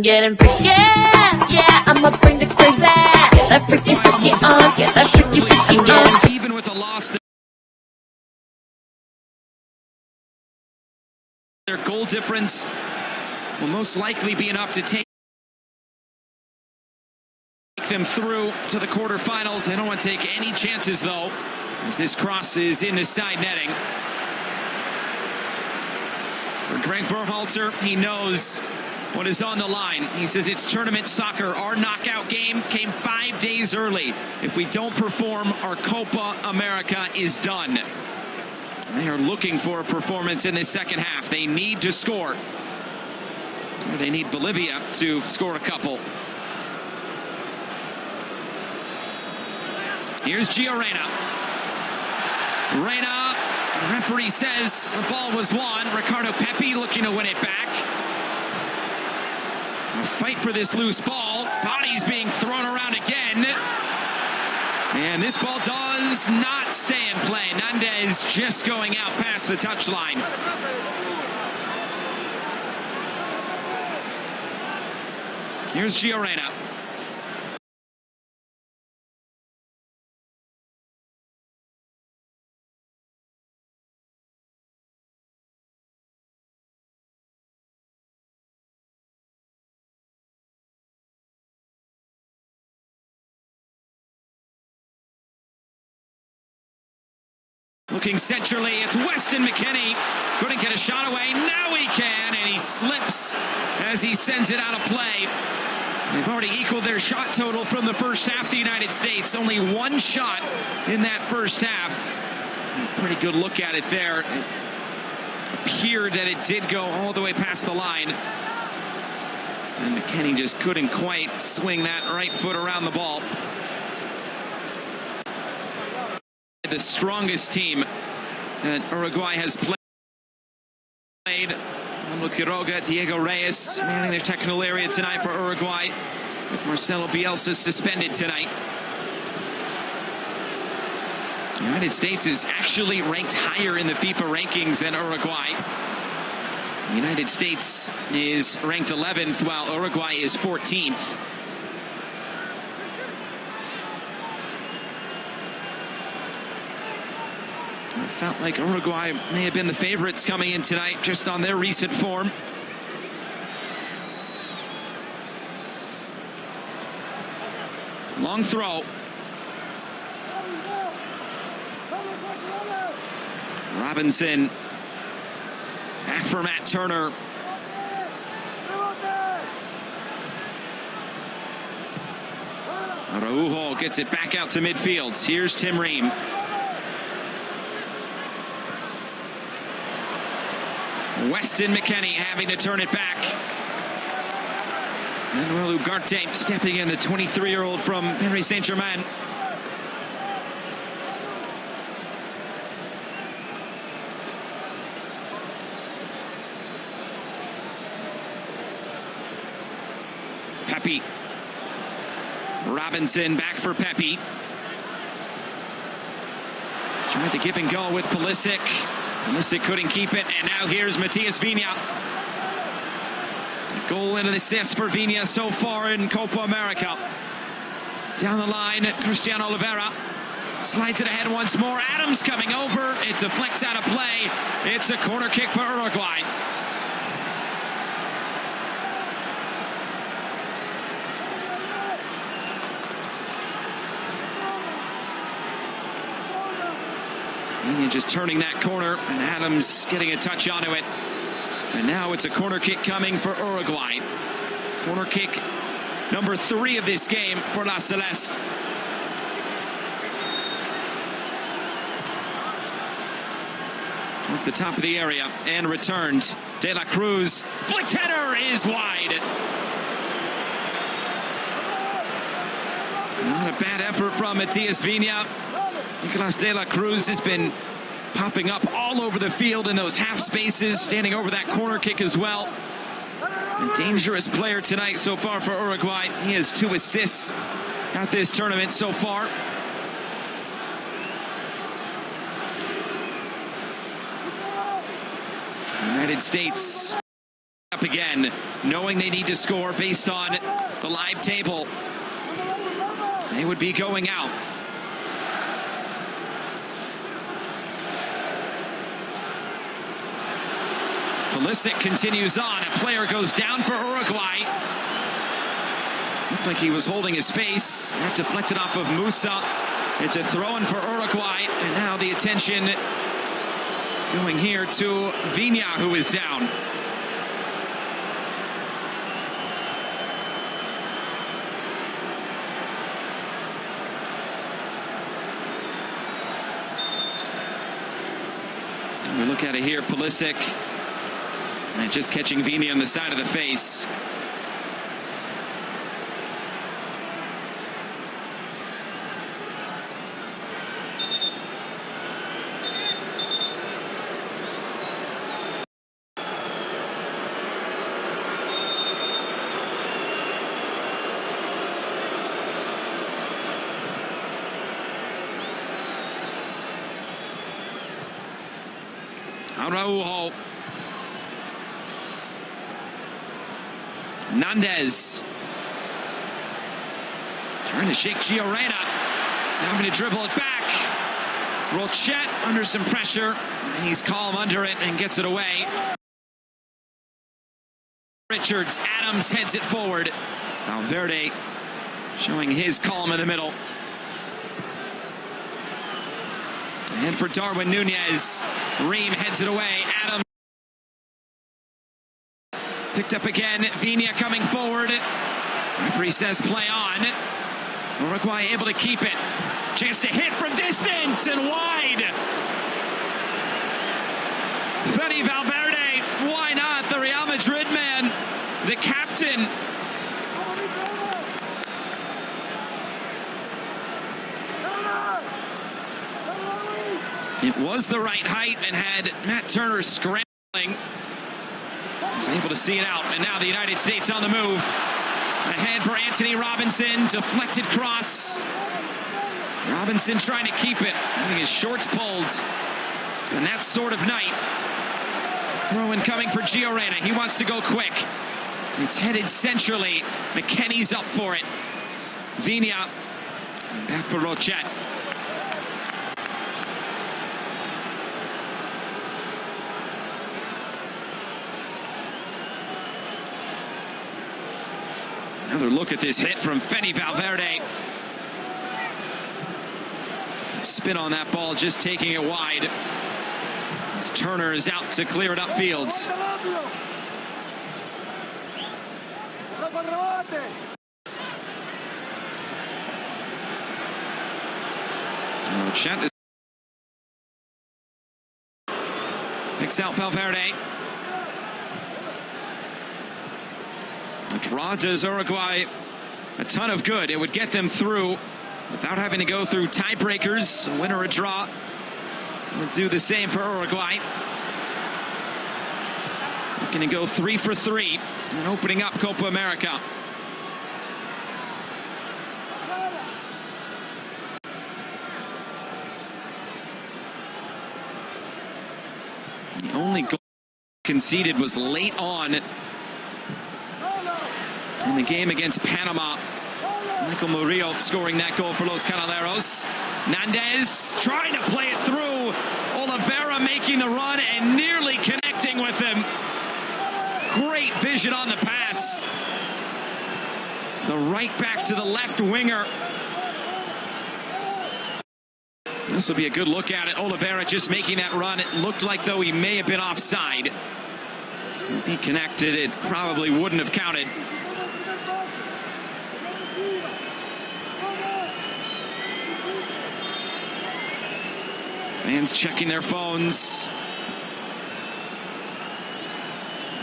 getting freaky, yeah, I'ma bring the crazy. Get that freaky, freaky on, get that freaky, freaky on. Even with a loss, their goal difference will most likely be enough to take them through to the quarterfinals. They don't want to take any chances, though, as this cross is in the side netting. For Greg Berhalter, he knows what is on the line. He says it's tournament soccer. Our knockout game came 5 days early. If we don't perform, our Copa America is done. They are looking for a performance in the second half. They need to score. Or they need Bolivia to score a couple. Here's Gio Reyna. Reyna, the referee says the ball was won. Ricardo Pepi looking to win it back. A fight for this loose ball. Bodies being thrown around again. And this ball does not stay in play. Nandez just going out past the touchline. Here's Gio Reyna. Looking centrally, it's Weston McKennie. Couldn't get a shot away. Now he can, and he slips as he sends it out of play. They've already equaled their shot total from the first half, the United States. Only one shot in that first half. A pretty good look at it there. It appeared that it did go all the way past the line. And McKennie just couldn't quite swing that right foot around the ball. The strongest team that Uruguay has played. Pablo Quiroga, Diego Reyes manning their technical area tonight for Uruguay, with Marcelo Bielsa suspended tonight. The United States is actually ranked higher in the FIFA rankings than Uruguay. The United States is ranked 11th, while Uruguay is 14th. It felt like Uruguay may have been the favorites coming in tonight, just on their recent form. Long throw. Robinson. Back for Matt Turner. Araujo gets it back out to midfield. Here's Tim Ream. Weston McKennie having to turn it back. Manuel Ugarte stepping in, the 23-year-old from Paris Saint-Germain. Pepi. Robinson back for Pepi. Tried to give and go with Pulisic. Pulisic couldn't keep it, and now here's Matias Vinha. A goal and an assist for Vinha so far in Copa America. Down the line, Cristiano Oliveira slides it ahead once more. Adams coming over. It deflects out of play. It's a corner kick for Uruguay. Vinha just turning that corner, and Adams getting a touch onto it. And now it's a corner kick coming for Uruguay. Corner kick number 3 of this game for La Celeste. Towards the top of the area and returned. De La Cruz. Flicked header is wide. Not a bad effort from Matias Vinha. Nicolas De La Cruz has been popping up all over the field in those half spaces, standing over that corner kick as well. A dangerous player tonight so far for Uruguay. He has 2 assists at this tournament so far. United States up again. knowing they need to score based on the live table. They would be going out. Pulisic continues on. A player goes down for Uruguay. Looked like he was holding his face. That deflected off of Musa. It's a throw-in for Uruguay. And now the attention going here to Viña, who is down. We look at it here, Pulisic. And just catching Viña on the side of the face. Araujo. Nandez. Trying to shake Giorena. Having to dribble it back. Rochet under some pressure. He's calm under it and gets it away. Richards. Adams heads it forward. Valverde showing his calm in the middle. And for Darwin Nunez. Ream heads it away. Adams. Picked up again. Viña coming forward. Referee says play on. Uruguay able to keep it. Chance to hit from distance and wide. Fede Valverde. Why not? The Real Madrid man. The captain. It was the right height and had Matt Turner scrambling. He's able to see it out, and now the United States on the move. Ahead for Anthony Robinson, deflected cross. Robinson trying to keep it, having his shorts pulled. It's been that sort of night. Throw-in coming for Giorena. He wants to go quick. It's headed centrally. McKennie's up for it. Viña, and back for Rochet. Another look at this hit from Fede Valverde. Spin on that ball, just taking it wide. As Turner is out to clear it upfield. Rochet picks out Valverde. A draw does Uruguay a ton of good. It would get them through without having to go through tiebreakers. A win or a draw would do the same for Uruguay. Looking to go 3 for 3 and opening up Copa America. The only goal conceded was late on in the game against Panama. Michael Murillo scoring that goal for Los Canaleros. Nandez trying to play it through. Oliveira making the run and nearly connecting with him. Great vision on the pass. The right back to the left winger. This will be a good look at it. Oliveira just making that run. It looked like though he may have been offside. So if he connected, it probably wouldn't have counted. Fans checking their phones.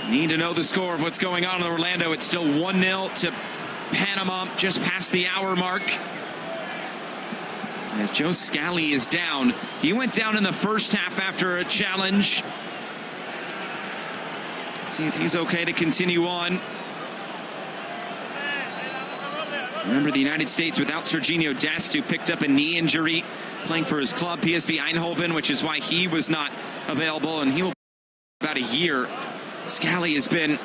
Need to know the score of what's going on in Orlando. It's still 1-0 to Panama, just past the hour mark. As Joe Scally is down. He went down in the first half after a challenge. See if he's okay to continue on. Remember, the United States without Serginho Dest, who picked up a knee injury playing for his club, PSV Eindhoven, which is why he was not available, and he will be about a year. Scally has been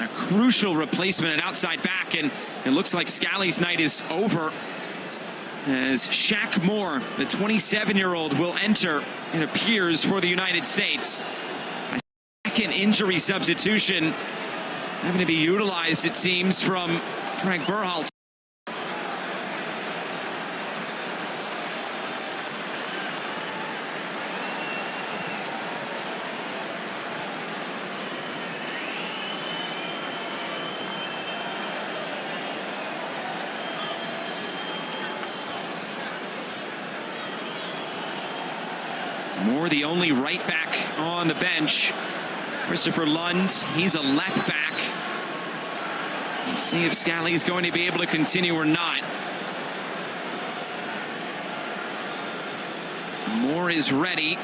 A crucial replacement at outside back, and it looks like Scally's night is over as Shaq Moore, the 27-year-old, will enter, it appears, for the United States. A second injury substitution having to be utilized, it seems, from Greg Berhalter. Moore, the only right back on the bench. Christopher Lund, he's a left back. We'll see if Scally's going to be able to continue or not. Moore is ready.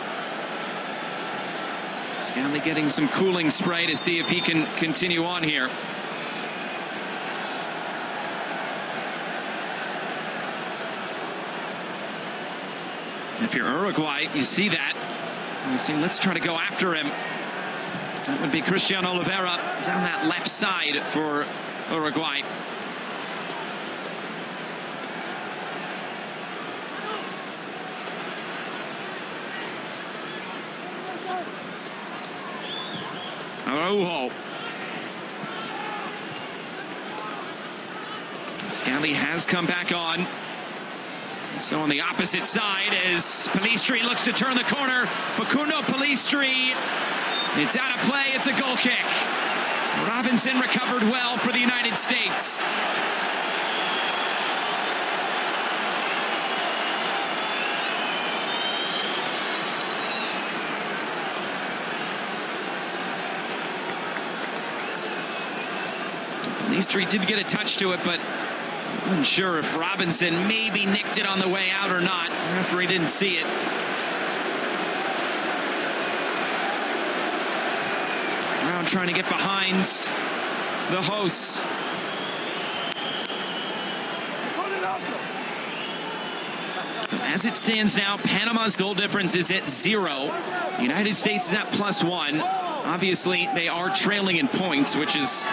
Scally getting some cooling spray to see if he can continue on here. If you're Uruguay, you see that. You see, let's try to go after him. That would be Christian Oliveira down that left side for Uruguay. Araujo. Scally has come back on. So on the opposite side as Pellistri looks to turn the corner. Facundo Pellistri. It's out of play. It's a goal kick. Robinson recovered well for the United States. Pellistri did get a touch to it, but unsure if Robinson maybe nicked it on the way out or not. The referee didn't see it. Now trying to get behind the hosts. So as it stands now, Panama's goal difference is at 0. The United States is at +1. Obviously, they are trailing in points, which is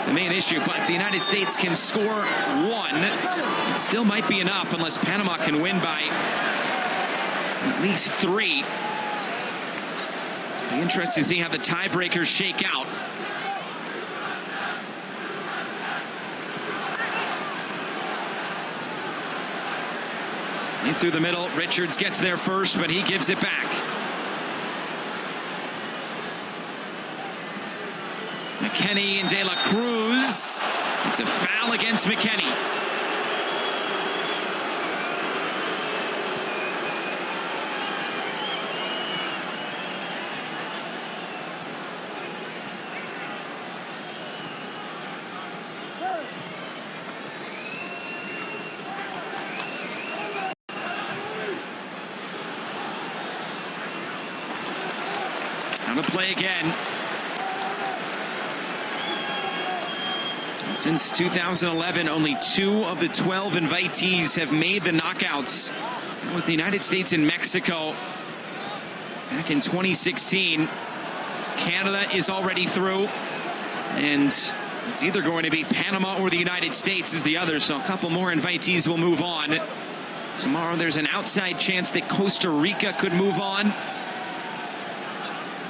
the main issue, but if the United States can score 1, it still might be enough unless Panama can win by at least 3. It'll be interesting to see how the tiebreakers shake out. In through the middle, Richards gets there first, but he gives it back. McKennie and De La Cruz. It's a foul against McKennie. Now to play again. Since 2011, only 2 of the 12 invitees have made the knockouts. That was the United States and Mexico back in 2016. Canada is already through, and it's either going to be Panama or the United States is the other, so a couple more invitees will move on. Tomorrow there's an outside chance that Costa Rica could move on.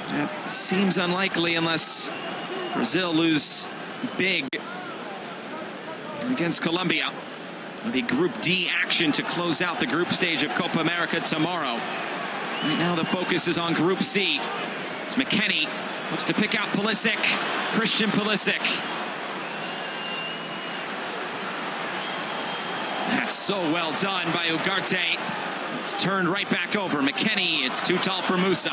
That seems unlikely unless Brazil lose big against Colombia. The Group D action to close out the group stage of Copa America tomorrow. Right now the focus is on Group C. It's McKennie looks to pick out Pulisic. Christian Pulisic. That's so well done by Ugarte. It's turned right back over. McKennie, it's too tall for Musa.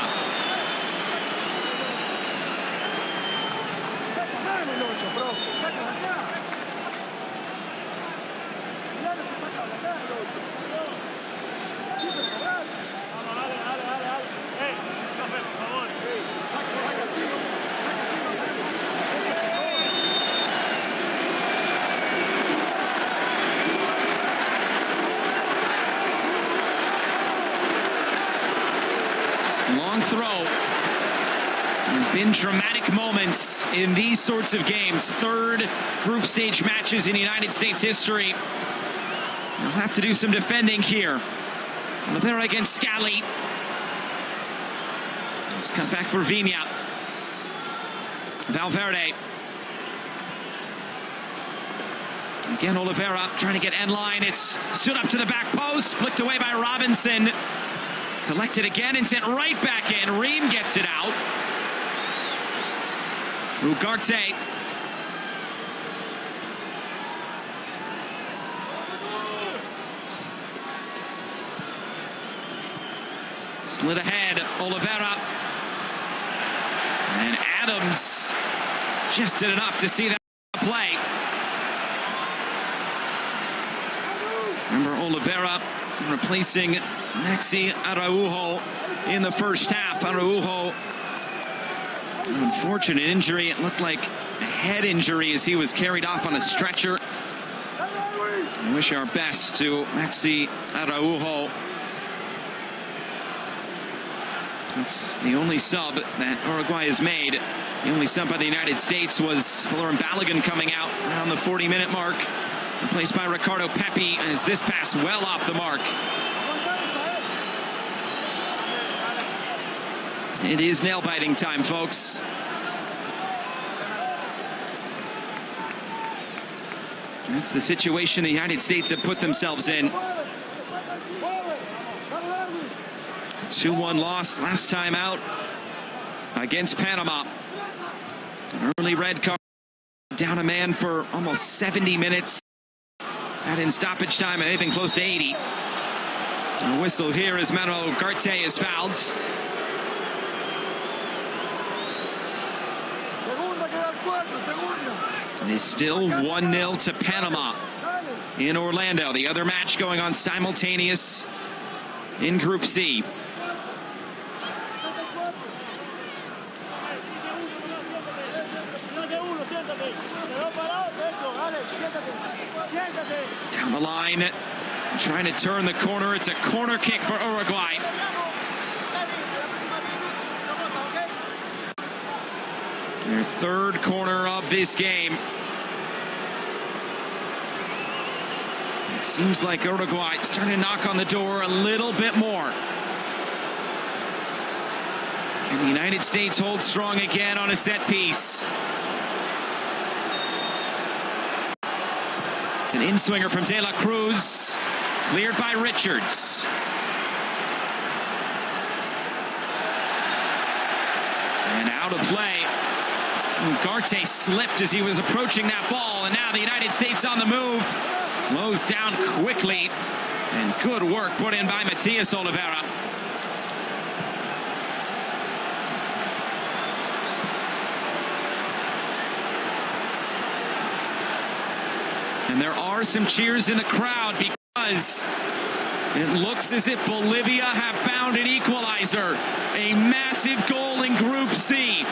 Long throw. Been dramatic moments in these sorts of games. Third group stage matches in United States history. They'll have to do some defending here. Oliveira against Scally. Let's cut back for Viña. Valverde. Again, Oliveira trying to get end line. It's stood up to the back post, flicked away by Robinson. Collected again and sent right back in. Ream gets it out. Ugarte. Slid ahead, Oliveira. And Adams just did enough to see that play. Remember, Oliveira replacing Maxi Araujo in the first half. Araujo, an unfortunate injury. It looked like a head injury as he was carried off on a stretcher. We wish our best to Maxi Araujo. It's the only sub that Uruguay has made. The only sub by the United States was Florin Balogun coming out around the 40-minute mark, replaced by Ricardo Pepi, as this pass well off the mark. It is nail-biting time, folks. That's the situation the United States have put themselves in. 2-1 loss last time out against Panama. An early red card, down a man for almost 70 minutes. And in stoppage time, it may have been close to 80. A whistle here as Manuel Ugarte is fouled. It is still 1-0 to Panama in Orlando. The other match going on simultaneous in Group C. Down the line, trying to turn the corner. It's a corner kick for Uruguay. Their third corner of this game. It seems like Uruguay starting to knock on the door a little bit more. Can the United States hold strong again on a set piece? It's an in-swinger from De La Cruz, cleared by Richards. And out of play. Ugarte slipped as he was approaching that ball, and now the United States on the move. Closed down quickly, and good work put in by Matias Oliveira. And there are some cheers in the crowd because it looks as if Bolivia have found an equalizer. A massive goal in Group C,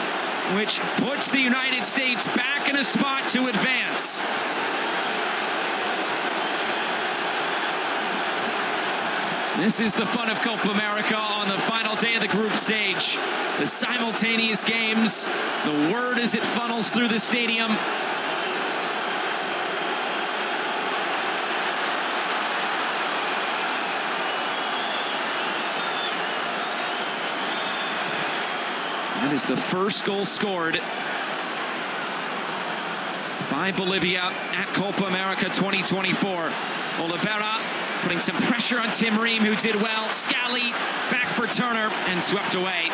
which puts the United States back in a spot to advance. This is the fun of Copa America on the final day of the group stage. The simultaneous games, the word as it funnels through the stadium. That is the first goal scored by Bolivia at Copa America 2024. Oliveira putting some pressure on Tim Ream, who did well. Scally back for Turner and swept away.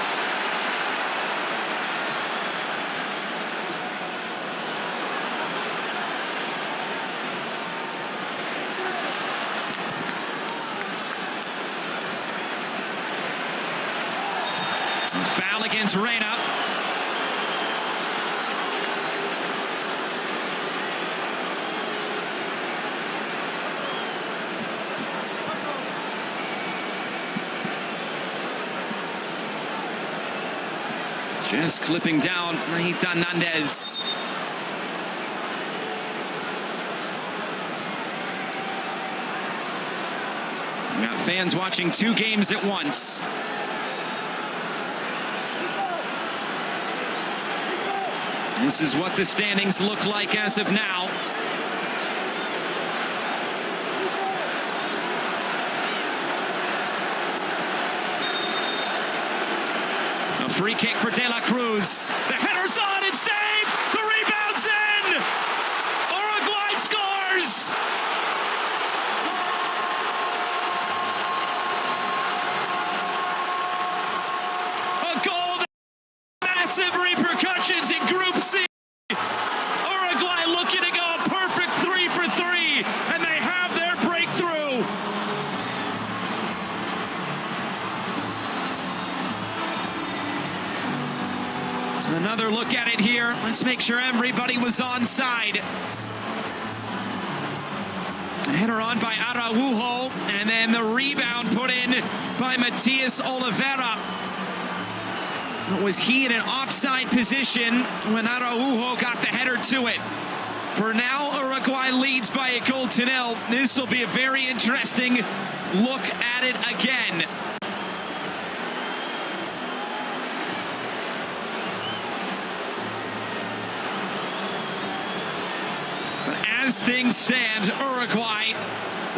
A foul against Reyna. Just clipping down Nahita Hernandez. We got fans watching two games at once. This is what the standings look like as of now. A free kick for De La Cruz. The header's on and saved. The rebound's in. Uruguay scores. A goal that has massive repercussions in Group C. Uruguay looking to go a perfect 3 for 3, and they have their breakthrough. Another look at it here. Let's make sure everybody was onside. A header on by Araujo, and then the rebound put in by Matias Oliveira. Was he in an offside position when Araujo got the header to it? For now, Uruguay leads by a goal to nil. This will be a very interesting look at it again. But as things stand, Uruguay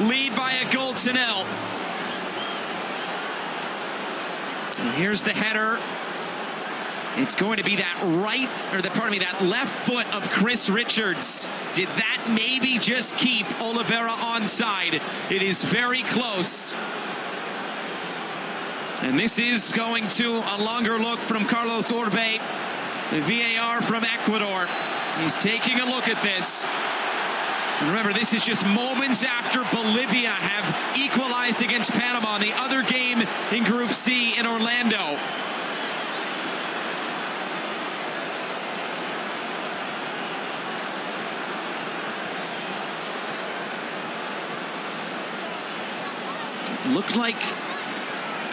lead by a goal to nil. And here's the header. It's going to be that left foot of Chris Richards. Did that maybe just keep Oliveira onside? It is very close. And this is going to a longer look from Carlos Orbe, the VAR from Ecuador. He's taking a look at this. And remember, this is just moments after Bolivia have equalized against Panama in the other game in Group C in Orlando. Looked like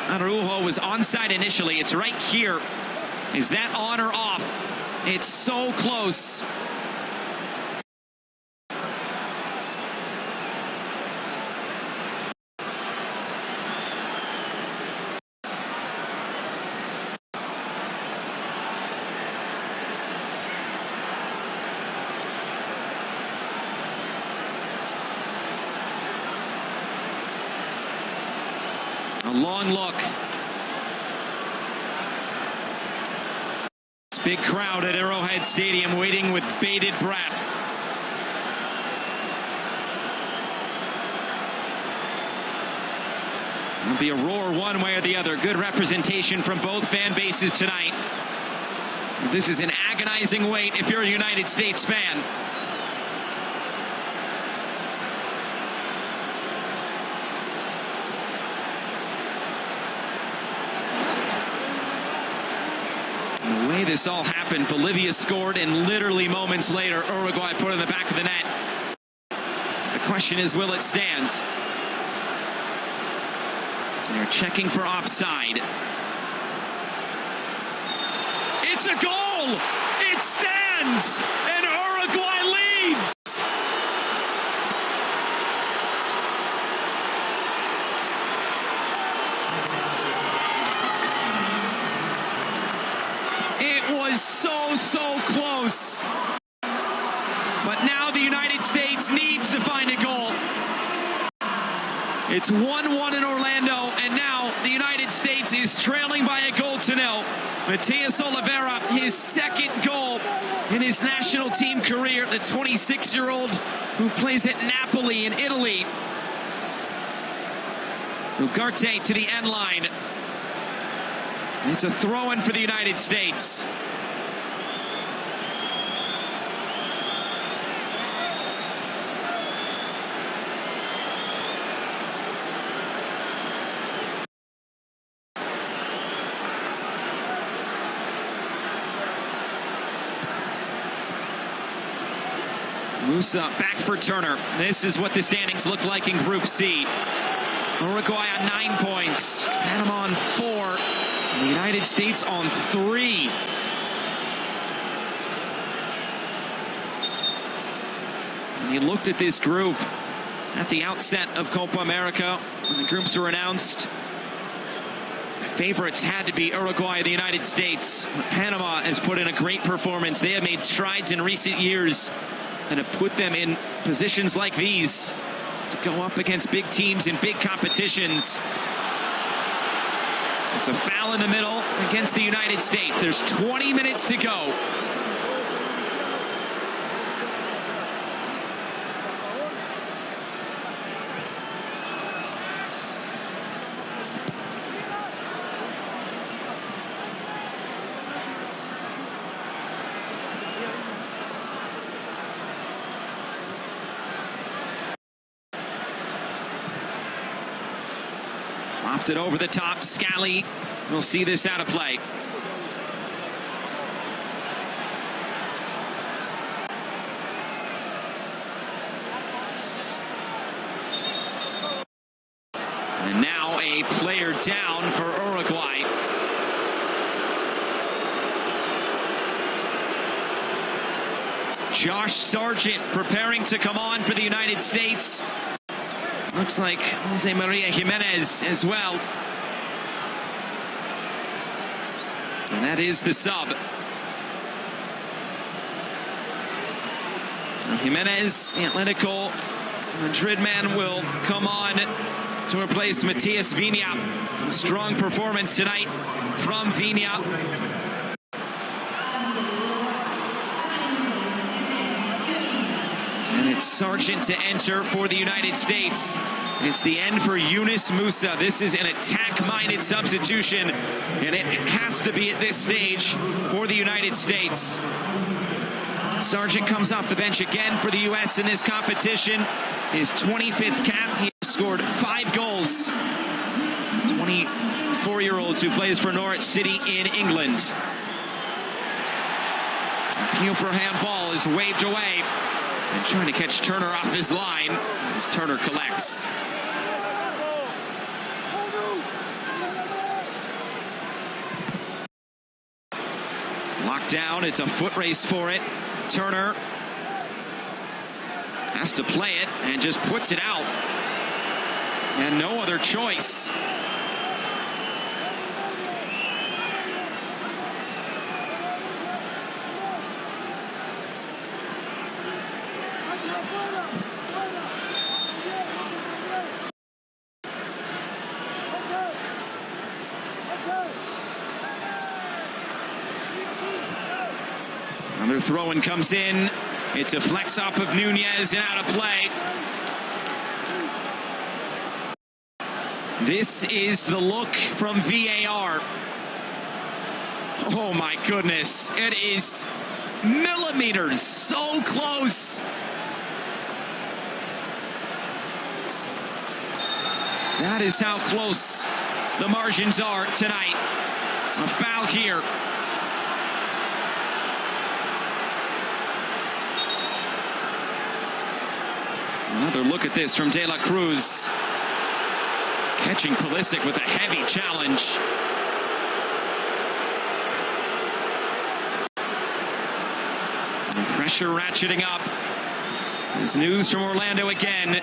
Araujo was onside initially. It's right here. Is that on or off? It's so close. A long look. This big crowd at Arrowhead Stadium waiting with bated breath. It'll be a roar one way or the other. Good representation from both fan bases tonight. This is an agonizing wait if you're a United States fan. The way this all happened, Bolivia scored, and literally moments later, Uruguay put it in the back of the net. The question is, will it stand? They're checking for offside. It's a goal! It stands! And Uruguay leads! It was so close. But now the United States needs to find a goal. It's 1-1 in Orlando, and now the United States is trailing by a goal to nil. Matias Oliveira, his second goal in his national team career, the 26-year-old who plays at Napoli in Italy. Ugarte to the end line. It's a throw-in for the United States. Musa back for Turner. This is what the standings look like in Group C. Uruguay on 9 points. Panama on 4. And the United States on 3. And you looked at this group at the outset of Copa America when the groups were announced. favorites had to be Uruguay and the United States. Panama has put in a great performance. They have made strides in recent years and have put them in positions like these to go up against big teams in big competitions. It's a foul in the middle against the United States. There's 20 minutes to go. Lofted over the top. Scally will see this out of play. And now a player down for Uruguay. Josh Sargent preparing to come on for the United States. Looks like Jose Maria Jimenez as well. And that is the sub. Jimenez, the Atletico Madrid man, will come on to replace Matias Viña. A strong performance tonight from Viña. And it's Sargent to enter for the United States. It's the end for Yunus Musa. This is an attack-minded substitution, and it has to be at this stage for the United States. Sargent comes off the bench again for the U.S. in this competition. His 25th cap. He scored 5 goals. 24-year-olds who plays for Norwich City in England. Appeal for handball is waved away. And trying to catch Turner off his line as Turner collects. Locked down. It's a foot race for it. Turner has to play it and just puts it out. And no other choice. Another throw-in comes in. It's a flex off of Nunez and out of play. This is the look from VAR. Oh my goodness. It is millimeters. So close. That is how close the margins are tonight. A foul here. Another look at this from De La Cruz. Catching Pulisic with a heavy challenge. And pressure ratcheting up. There's news from Orlando again.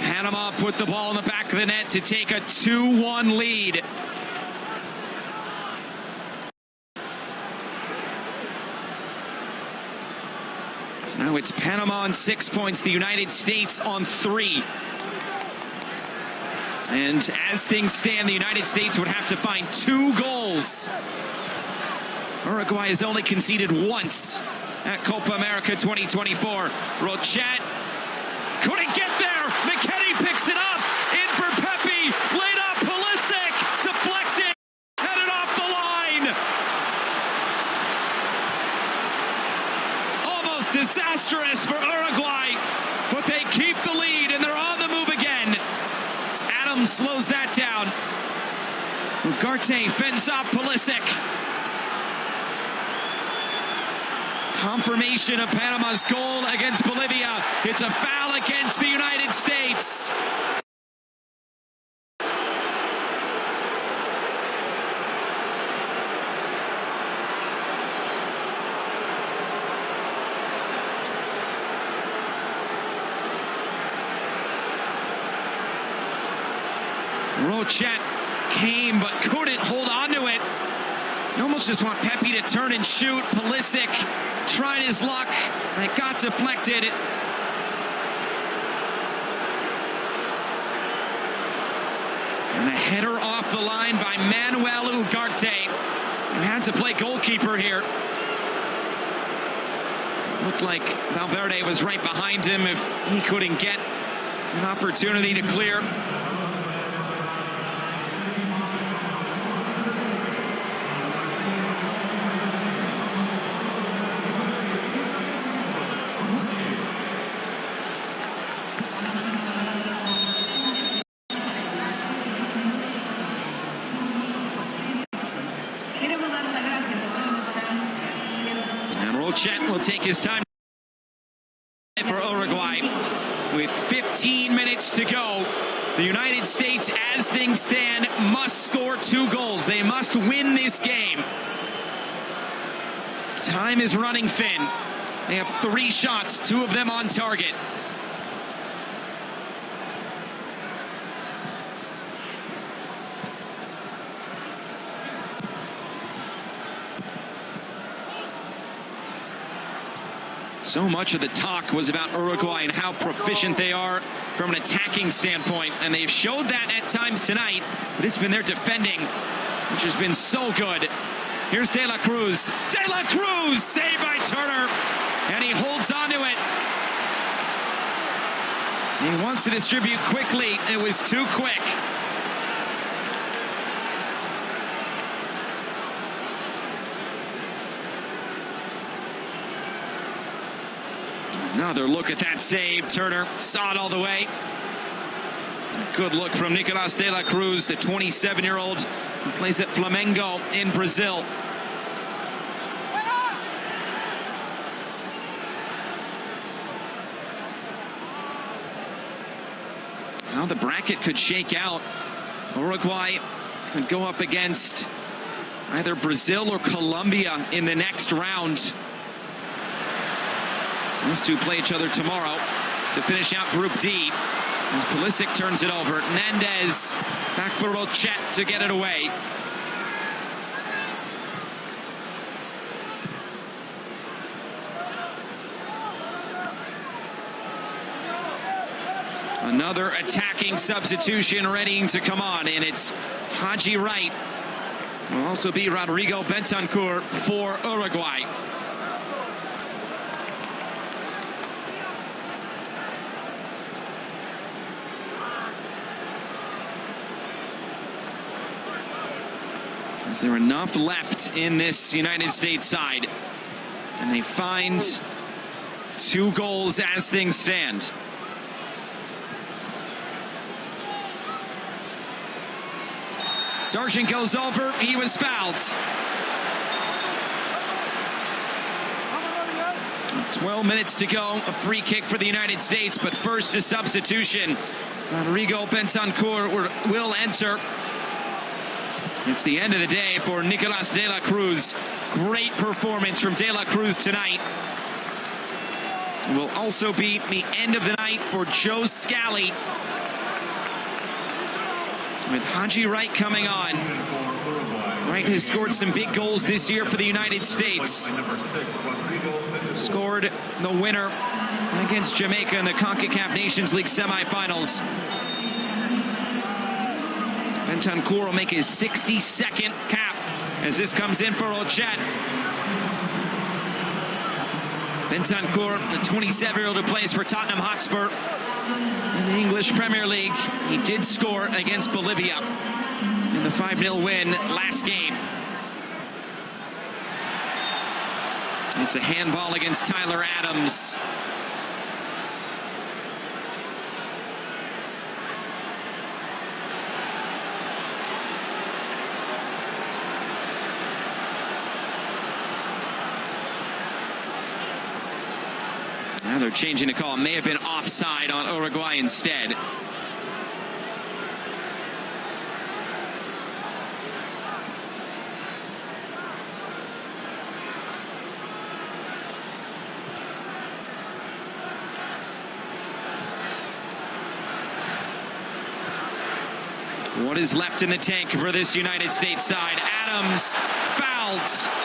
Panama put the ball in the back of the net to take a 2-1 lead. So now it's Panama on 6 points, the United States on 3. And as things stand, the United States would have to find 2 goals. Uruguay has only conceded once at Copa America 2024. Rochet couldn't get there. McKennie picks it up. In for Pepe. Laid up. Pulisic deflected. Headed off the line. Almost disastrous for Uruguay. But they keep the lead and they're on the move again. Adams slows that down. Ugarte fends off Pulisic. Confirmation of Panama's goal against Bolivia. It's a foul against the United States. Rochet came but couldn't hold on to it. You almost just want Pepe to turn and shoot. Pulisic tried his luck. It got deflected. And a header off the line by Manuel Ugarte, who had to play goalkeeper here. Looked like Valverde was right behind him if he couldn't get an opportunity to clear. Chet will take his time for Uruguay. With 15 minutes to go, the United States, as things stand, must score 2 goals. They must win this game. Time is running thin. They have 3 shots, 2 of them on target. So much of the talk was about Uruguay and how proficient they are from an attacking standpoint, and they've showed that at times tonight, but it's been their defending, which has been so good. Here's De La Cruz. De La Cruz, saved by Turner, and he holds on to it. He wants to distribute quickly. It was too quick. Another look at that save. Turner saw it all the way. Good look from Nicolas De La Cruz, the 27-year-old who plays at Flamengo in Brazil. How the bracket could shake out. Uruguay could go up against either Brazil or Colombia in the next round. Those two play each other tomorrow to finish out Group D. As Pulisic turns it over, Hernandez back for Rochet to get it away. Another attacking substitution readying to come on, and it's Haji Wright. Will also be Rodrigo Bentancur for Uruguay. Is there enough left in this United States side? And they find 2 goals as things stand. Sargent goes over. He was fouled. 12 minutes to go. A free kick for the United States, but first a substitution. Rodrigo Bentancur will enter. It's the end of the day for Nicolas De La Cruz. Great performance from De La Cruz tonight. It will also be the end of the night for Joe Scally, with Haji Wright coming on. Wright has scored some big goals this year for the United States. Scored the winner against Jamaica in the CONCACAF Nations League semifinals. Bentancur will make his 62nd cap as this comes in for Rochet. Bentancur, the 27-year-old who plays for Tottenham Hotspur in the English Premier League. He did score against Bolivia in the 5-0 win last game. It's a handball against Tyler Adams. Now they're changing the call. It may have been offside on Uruguay instead. What is left in the tank for this United States side? Adams fouled.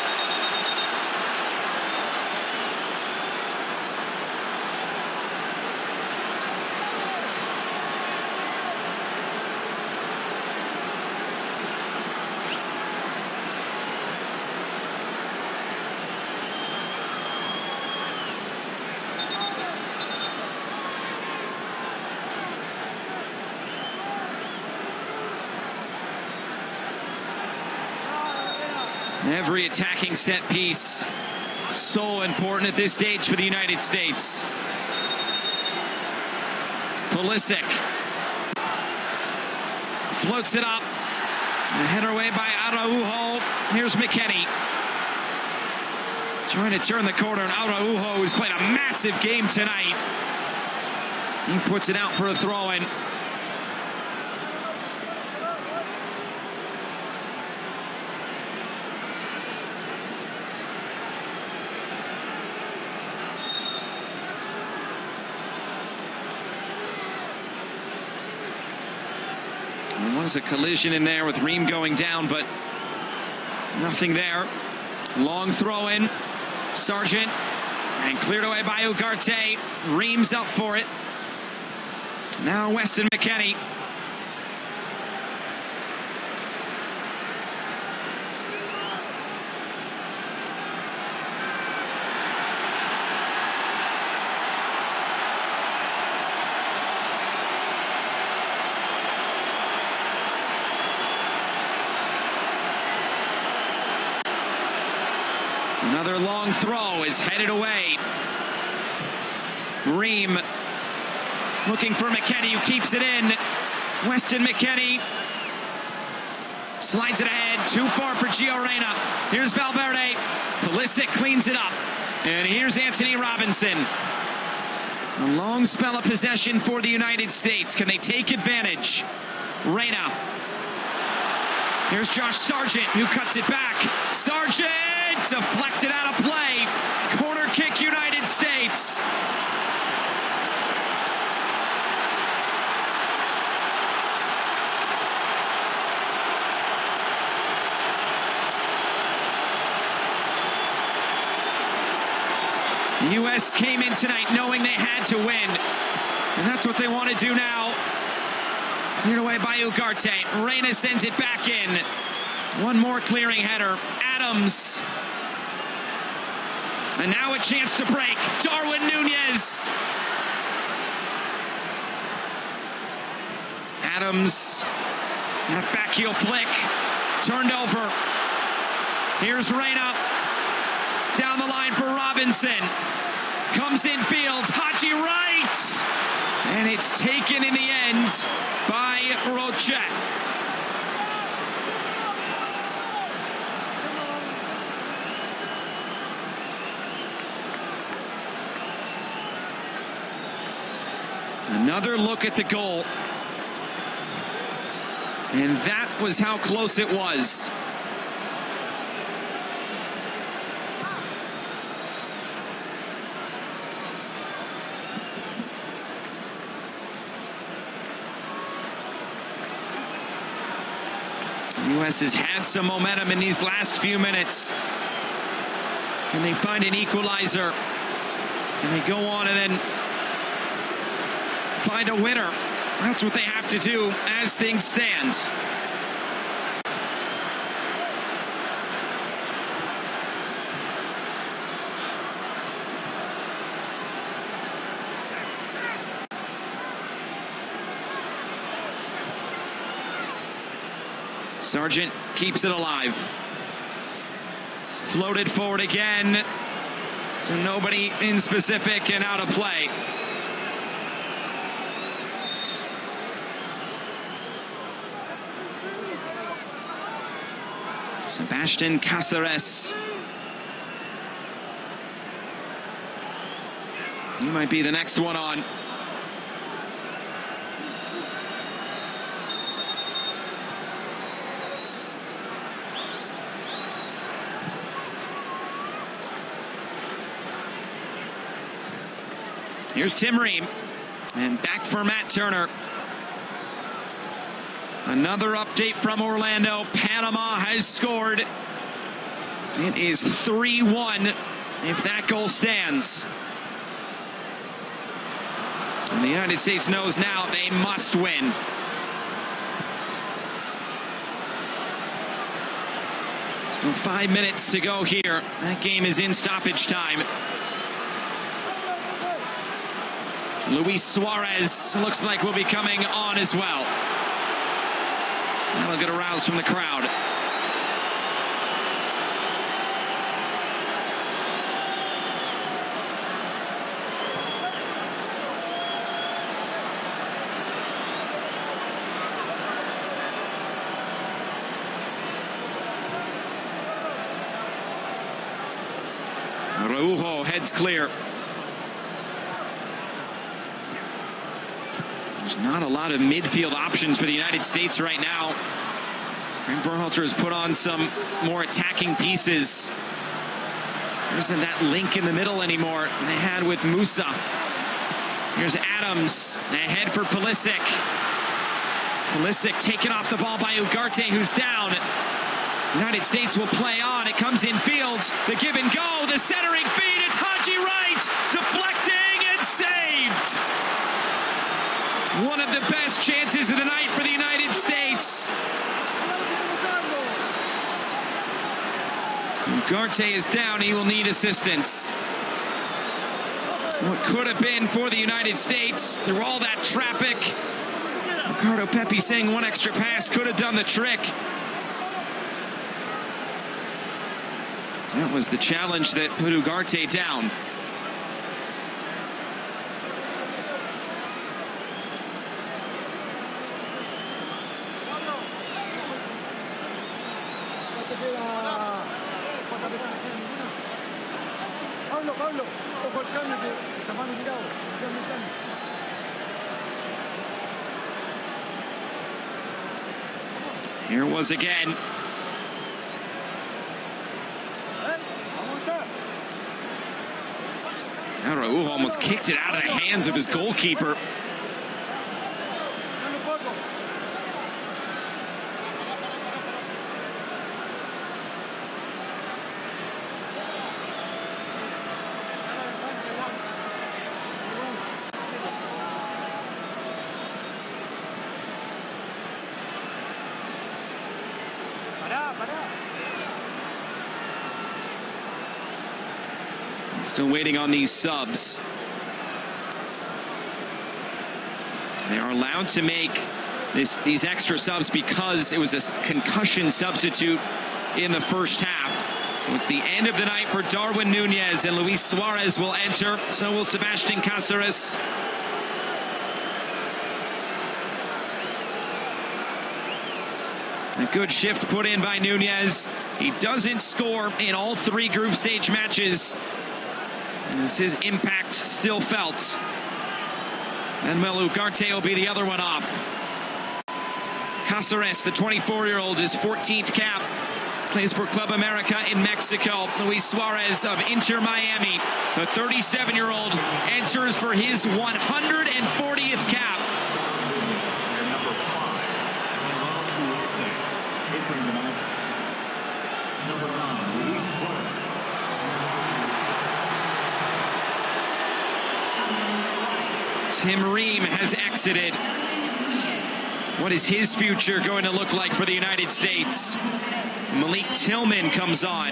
Every attacking set piece so important at this stage for the United States. Pulisic floats it up. A header away by Araujo. Here's McKennie. Trying to turn the corner, and Araujo, who's played a massive game tonight. He puts it out for a throw-in. There was a collision in there with Ream going down, but nothing there. Long throw in. Sargent. And cleared away by Ugarte. Ream's up for it. Now Weston McKennie. Another long throw is headed away. Ream looking for McKennie, who keeps it in. Weston McKennie slides it ahead. Too far for Gio Reyna. Here's Valverde. Pulisic cleans it up. And here's Anthony Robinson. A long spell of possession for the United States. Can they take advantage? Reyna. Here's Josh Sargent, who cuts it back. Sargent deflected out of play. Corner kick, United States. The U.S. came in tonight knowing they had to win. And that's what they want to do now. Cleared away by Ugarte. Reyna sends it back in. One more clearing header. Adams. And now a chance to break. Darwin Nunez. Adams. That back heel flick. Turned over. Here's Reyna. Down the line for Robinson. Comes in field. Haji Wright. And it's taken in the end by Rocha. Another look at the goal. And that was how close it was. The U.S. has had some momentum in these last few minutes. And they find an equalizer. And they go on and then find a winner. That's what they have to do as things stand. Sargent keeps it alive. Floated forward again. So nobody in specific and out of play. Sebastian Cáceres. He might be the next one on. Here's Tim Ream. And back for Matt Turner. Another update from Orlando. Panama has scored. It is 3-1 if that goal stands. And the United States knows now they must win. So 5 minutes to go here. That game is in stoppage time. Luis Suarez looks like will be coming on as well. That'll get a rouse from the crowd. Araujo heads clear. There's not a lot of midfield options for the United States right now. Frank Berhalter has put on some more attacking pieces. There isn't that link in the middle anymore they had with Musa. Here's Adams ahead for Pulisic. Pulisic taken off the ball by Ugarte, who's down. United States will play on. It comes in field. The give and go. The centering feed. It's Haji Wright deflecting and saved. One of the best chances of the night for the United States. Ugarte is down. He will need assistance. What could have been for the United States through all that traffic. Ricardo Pepi saying one extra pass could have done the trick. That was the challenge that put Ugarte down. Here it was again. Araujo almost kicked it out of the hands of his goalkeeper. Still waiting on these subs. They are allowed to make these extra subs because it was a concussion substitute in the first half. So it's the end of the night for Darwin Nunez, and Luis Suarez will enter. So will Sebastian Cáceres. A good shift put in by Nunez. He doesn't score in all three group stage matches. His impact still felt. And Melu Ugarte will be the other one off. Cáceres, the 24-year-old, his 14th cap. Plays for Club America in Mexico. Luis Suarez of Inter Miami, the 37-year-old, enters for his 140th cap. Tim Ream has exited. What is his future going to look like for the United States? Malik Tillman comes on.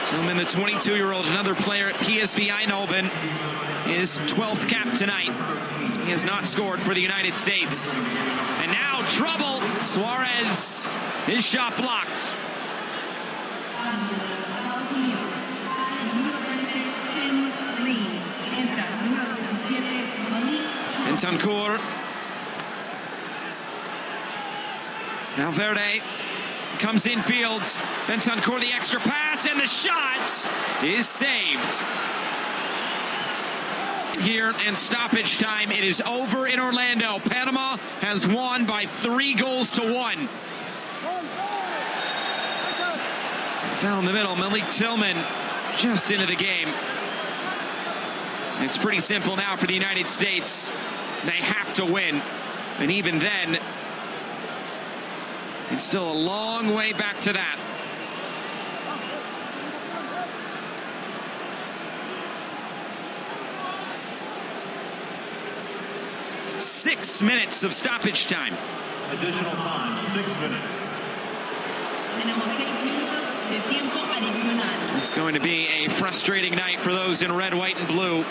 Tillman, the 22-year-old, another player at PSV Eindhoven, his 12th cap tonight. He has not scored for the United States. And now trouble. Suarez, his shot blocked. Bentancur. Valverde comes in fields. Bentancur, the extra pass, and the shot is saved. Here and stoppage time. It is over in Orlando. Panama has won by 3-1. Foul in the middle. Malik Tillman just into the game. It's pretty simple now for the United States. They have to win. And even then, it's still a long way back to that. Six minutes of stoppage time. Additional time, 6 minutes. It's going to be a frustrating night for those in red, white, and blue.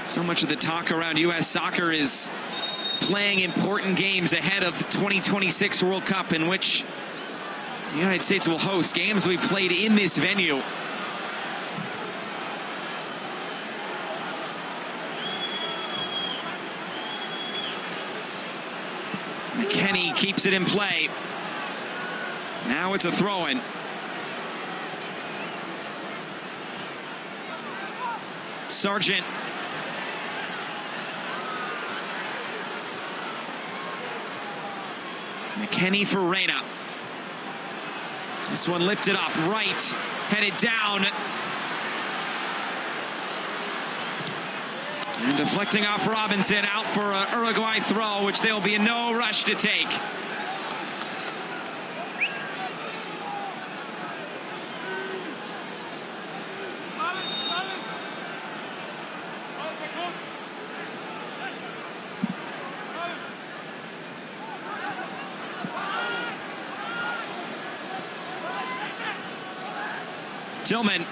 So much of the talk around U.S. soccer is playing important games ahead of the 2026 World Cup, in which the United States will host games we played in this venue. McKennie keeps it in play. Now it's a throw-in. Sargent. McKennie for Reyna. This one lifted up, right, headed down. And deflecting off Robinson, out for a Uruguay throw, which they'll be in no rush to take. Tillman,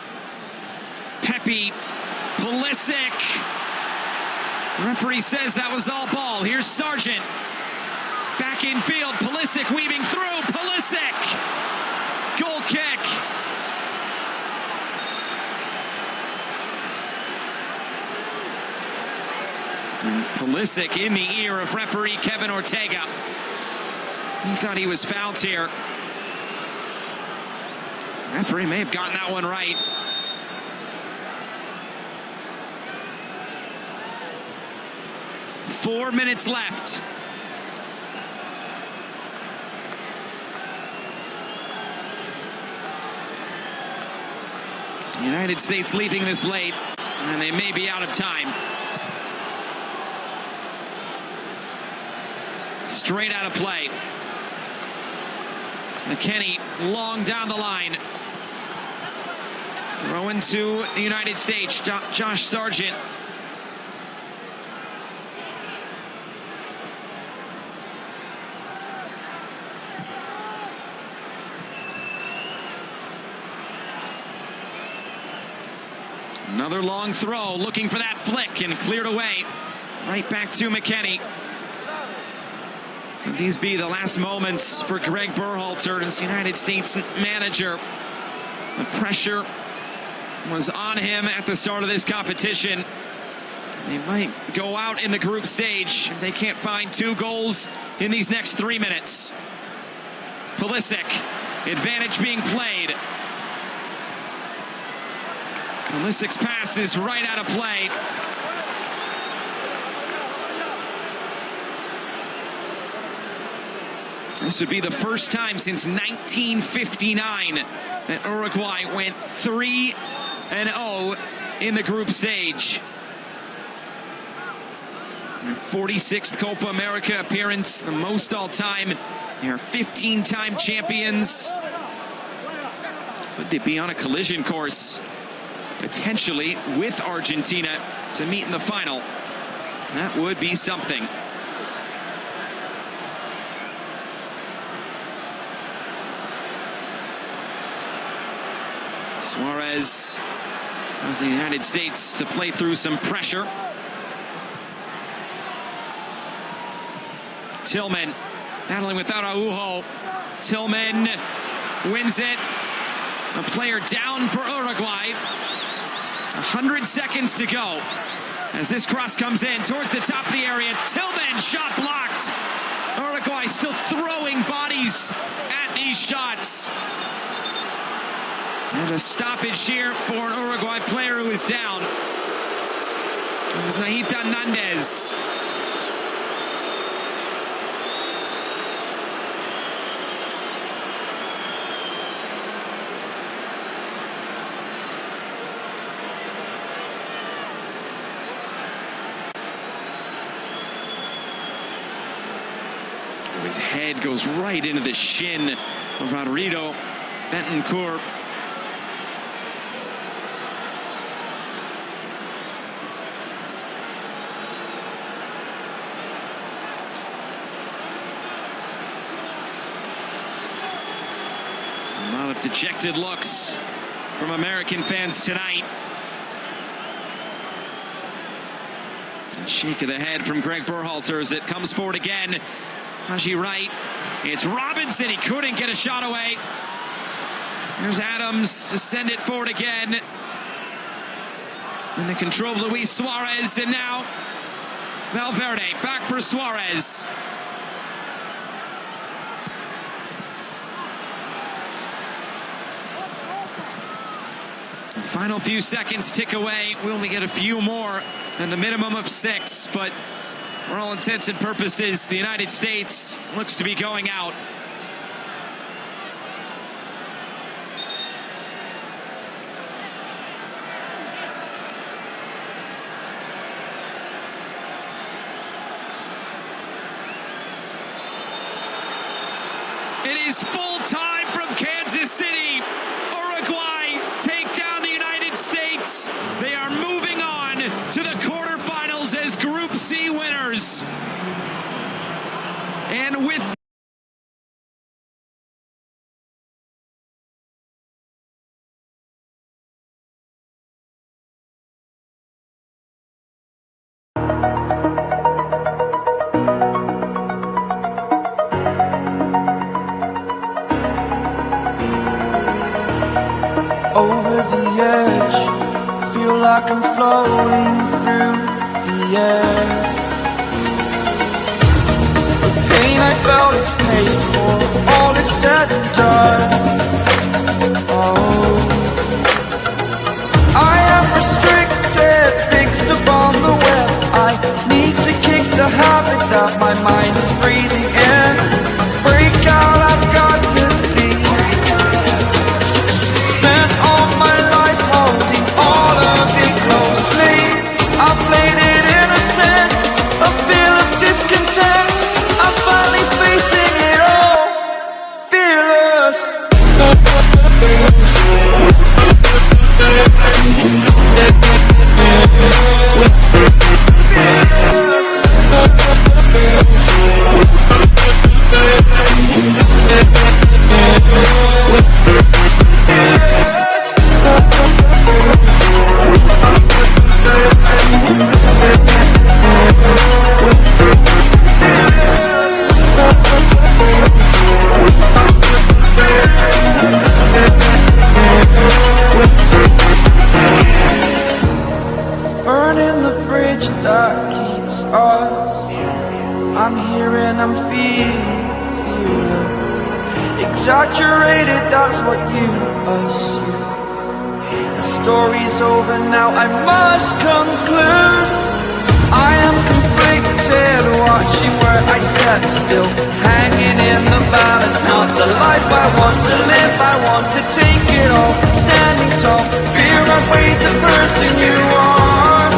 Pepe, Pulisic. The referee says that was all ball. Here's Sargent. Back in field, Pulisic weaving through. Pulisic! Goal kick. And Pulisic in the ear of referee Kevin Ortega. He thought he was fouled here. The referee may have gotten that one right. Four minutes left. The United States leaving this late, and they may be out of time. Straight out of play. McKennie long down the line. Throwing to the United States, Josh Sargent. Another long throw, looking for that flick, and cleared away. Right back to McKennie. Could these be the last moments for Greg Berhalter as United States manager? The pressure was on him at the start of this competition. They might go out in the group stage if they can't find 2 goals in these next 3 minutes. Pulisic, advantage being played. Pulisic's pass is right out of play. This would be the first time since 1959 that Uruguay went 3-0 in the group stage. Their 46th Copa America appearance, the most all-time. They are 15-time champions. Could they be on a collision course, potentially with Argentina, to meet in the final? That would be something. Suarez was the United States to play through some pressure. Tillman battling without Araujo. Tillman wins it. A player down for Uruguay. 100 seconds to go as this cross comes in towards the top of the area. It's Tillman, shot blocked. Uruguay still throwing bodies at these shots. And a stoppage here for an Uruguay player who is down. It was Nahita Hernandez. his head goes right into the shin of Rodrigo Bentancur. A lot of dejected looks from American fans tonight. A shake of the head from Greg Berhalter as it comes forward again. Haji right. It's Robinson. He couldn't get a shot away. Here's Adams to send it forward again. In the control of Luis Suarez, and now Valverde back for Suarez. Final few seconds tick away. We only get a few more than the minimum of 6, but for all intents and purposes, the United States looks to be going out. It is full time from Kansas City. Uruguay take down the United States. They are moving on to the quarterfinals as Group C winners. And with over the edge, feel like I'm floating through the air. The pain I felt is paid for, all is said and done. Oh, I am restricted, fixed upon the web. I need to kick the habit that my mind is breathing in. Break out, I've got to see. Spent all my life holding all of it closely. I played it innocent, a feel of discontent. I'm finally facing it all, fearless. Burning the bridge that keeps us. I'm here and I'm feeling exaggerated, that's what you assume. The story's over now, I must conclude. I am conflicted, watching where I step still, hanging in the balance. Not the life I want to live, I want to take it all. Standing tall, fear I've weighed the person you are.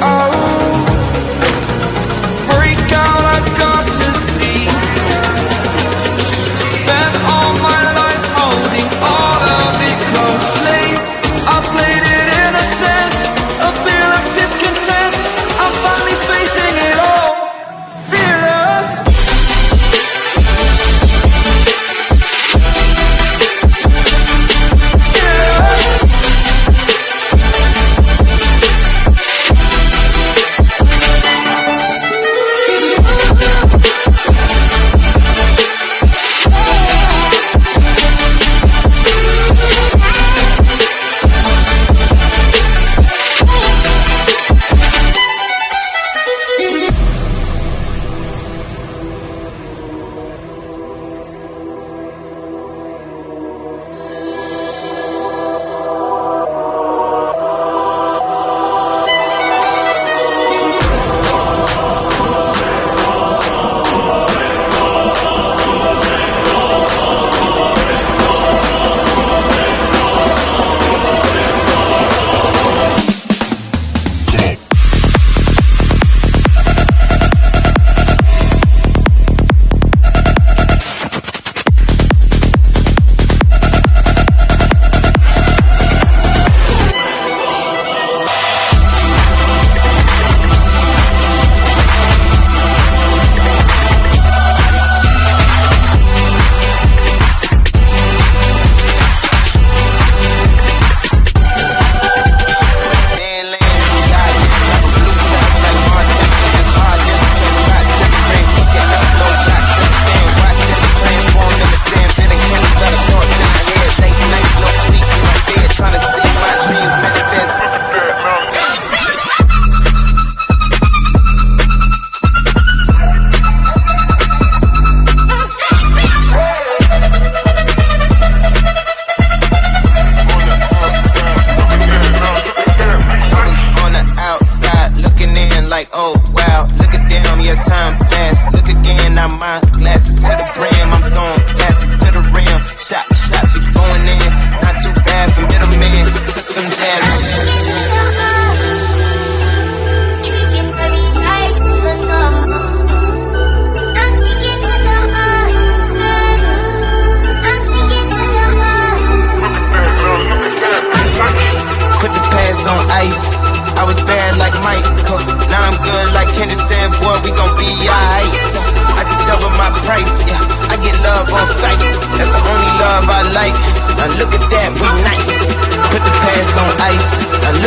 Oh, break out, I've got to see. Spent all my life holding all of it closely. I played it innocent, a feel of discontent. I'm finally facing it all, fearless.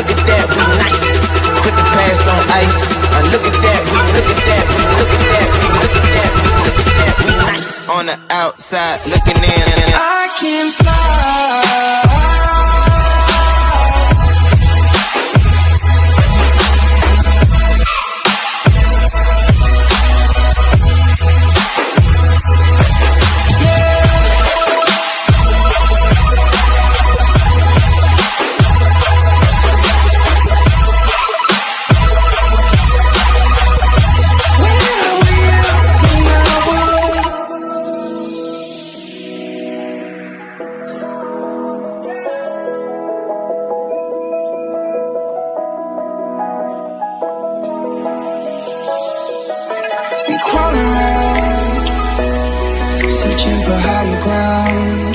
look at that, we nice. Put the past on ice. Look at that, we look at that, we look at that, we look at that, we look at that, we nice. On the outside looking in. I can fly. Crawling around, searching for higher ground.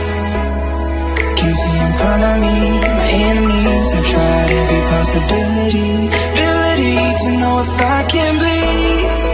Can't see in front of me, my enemies. I've tried every possibility, ability to know if I can bleed.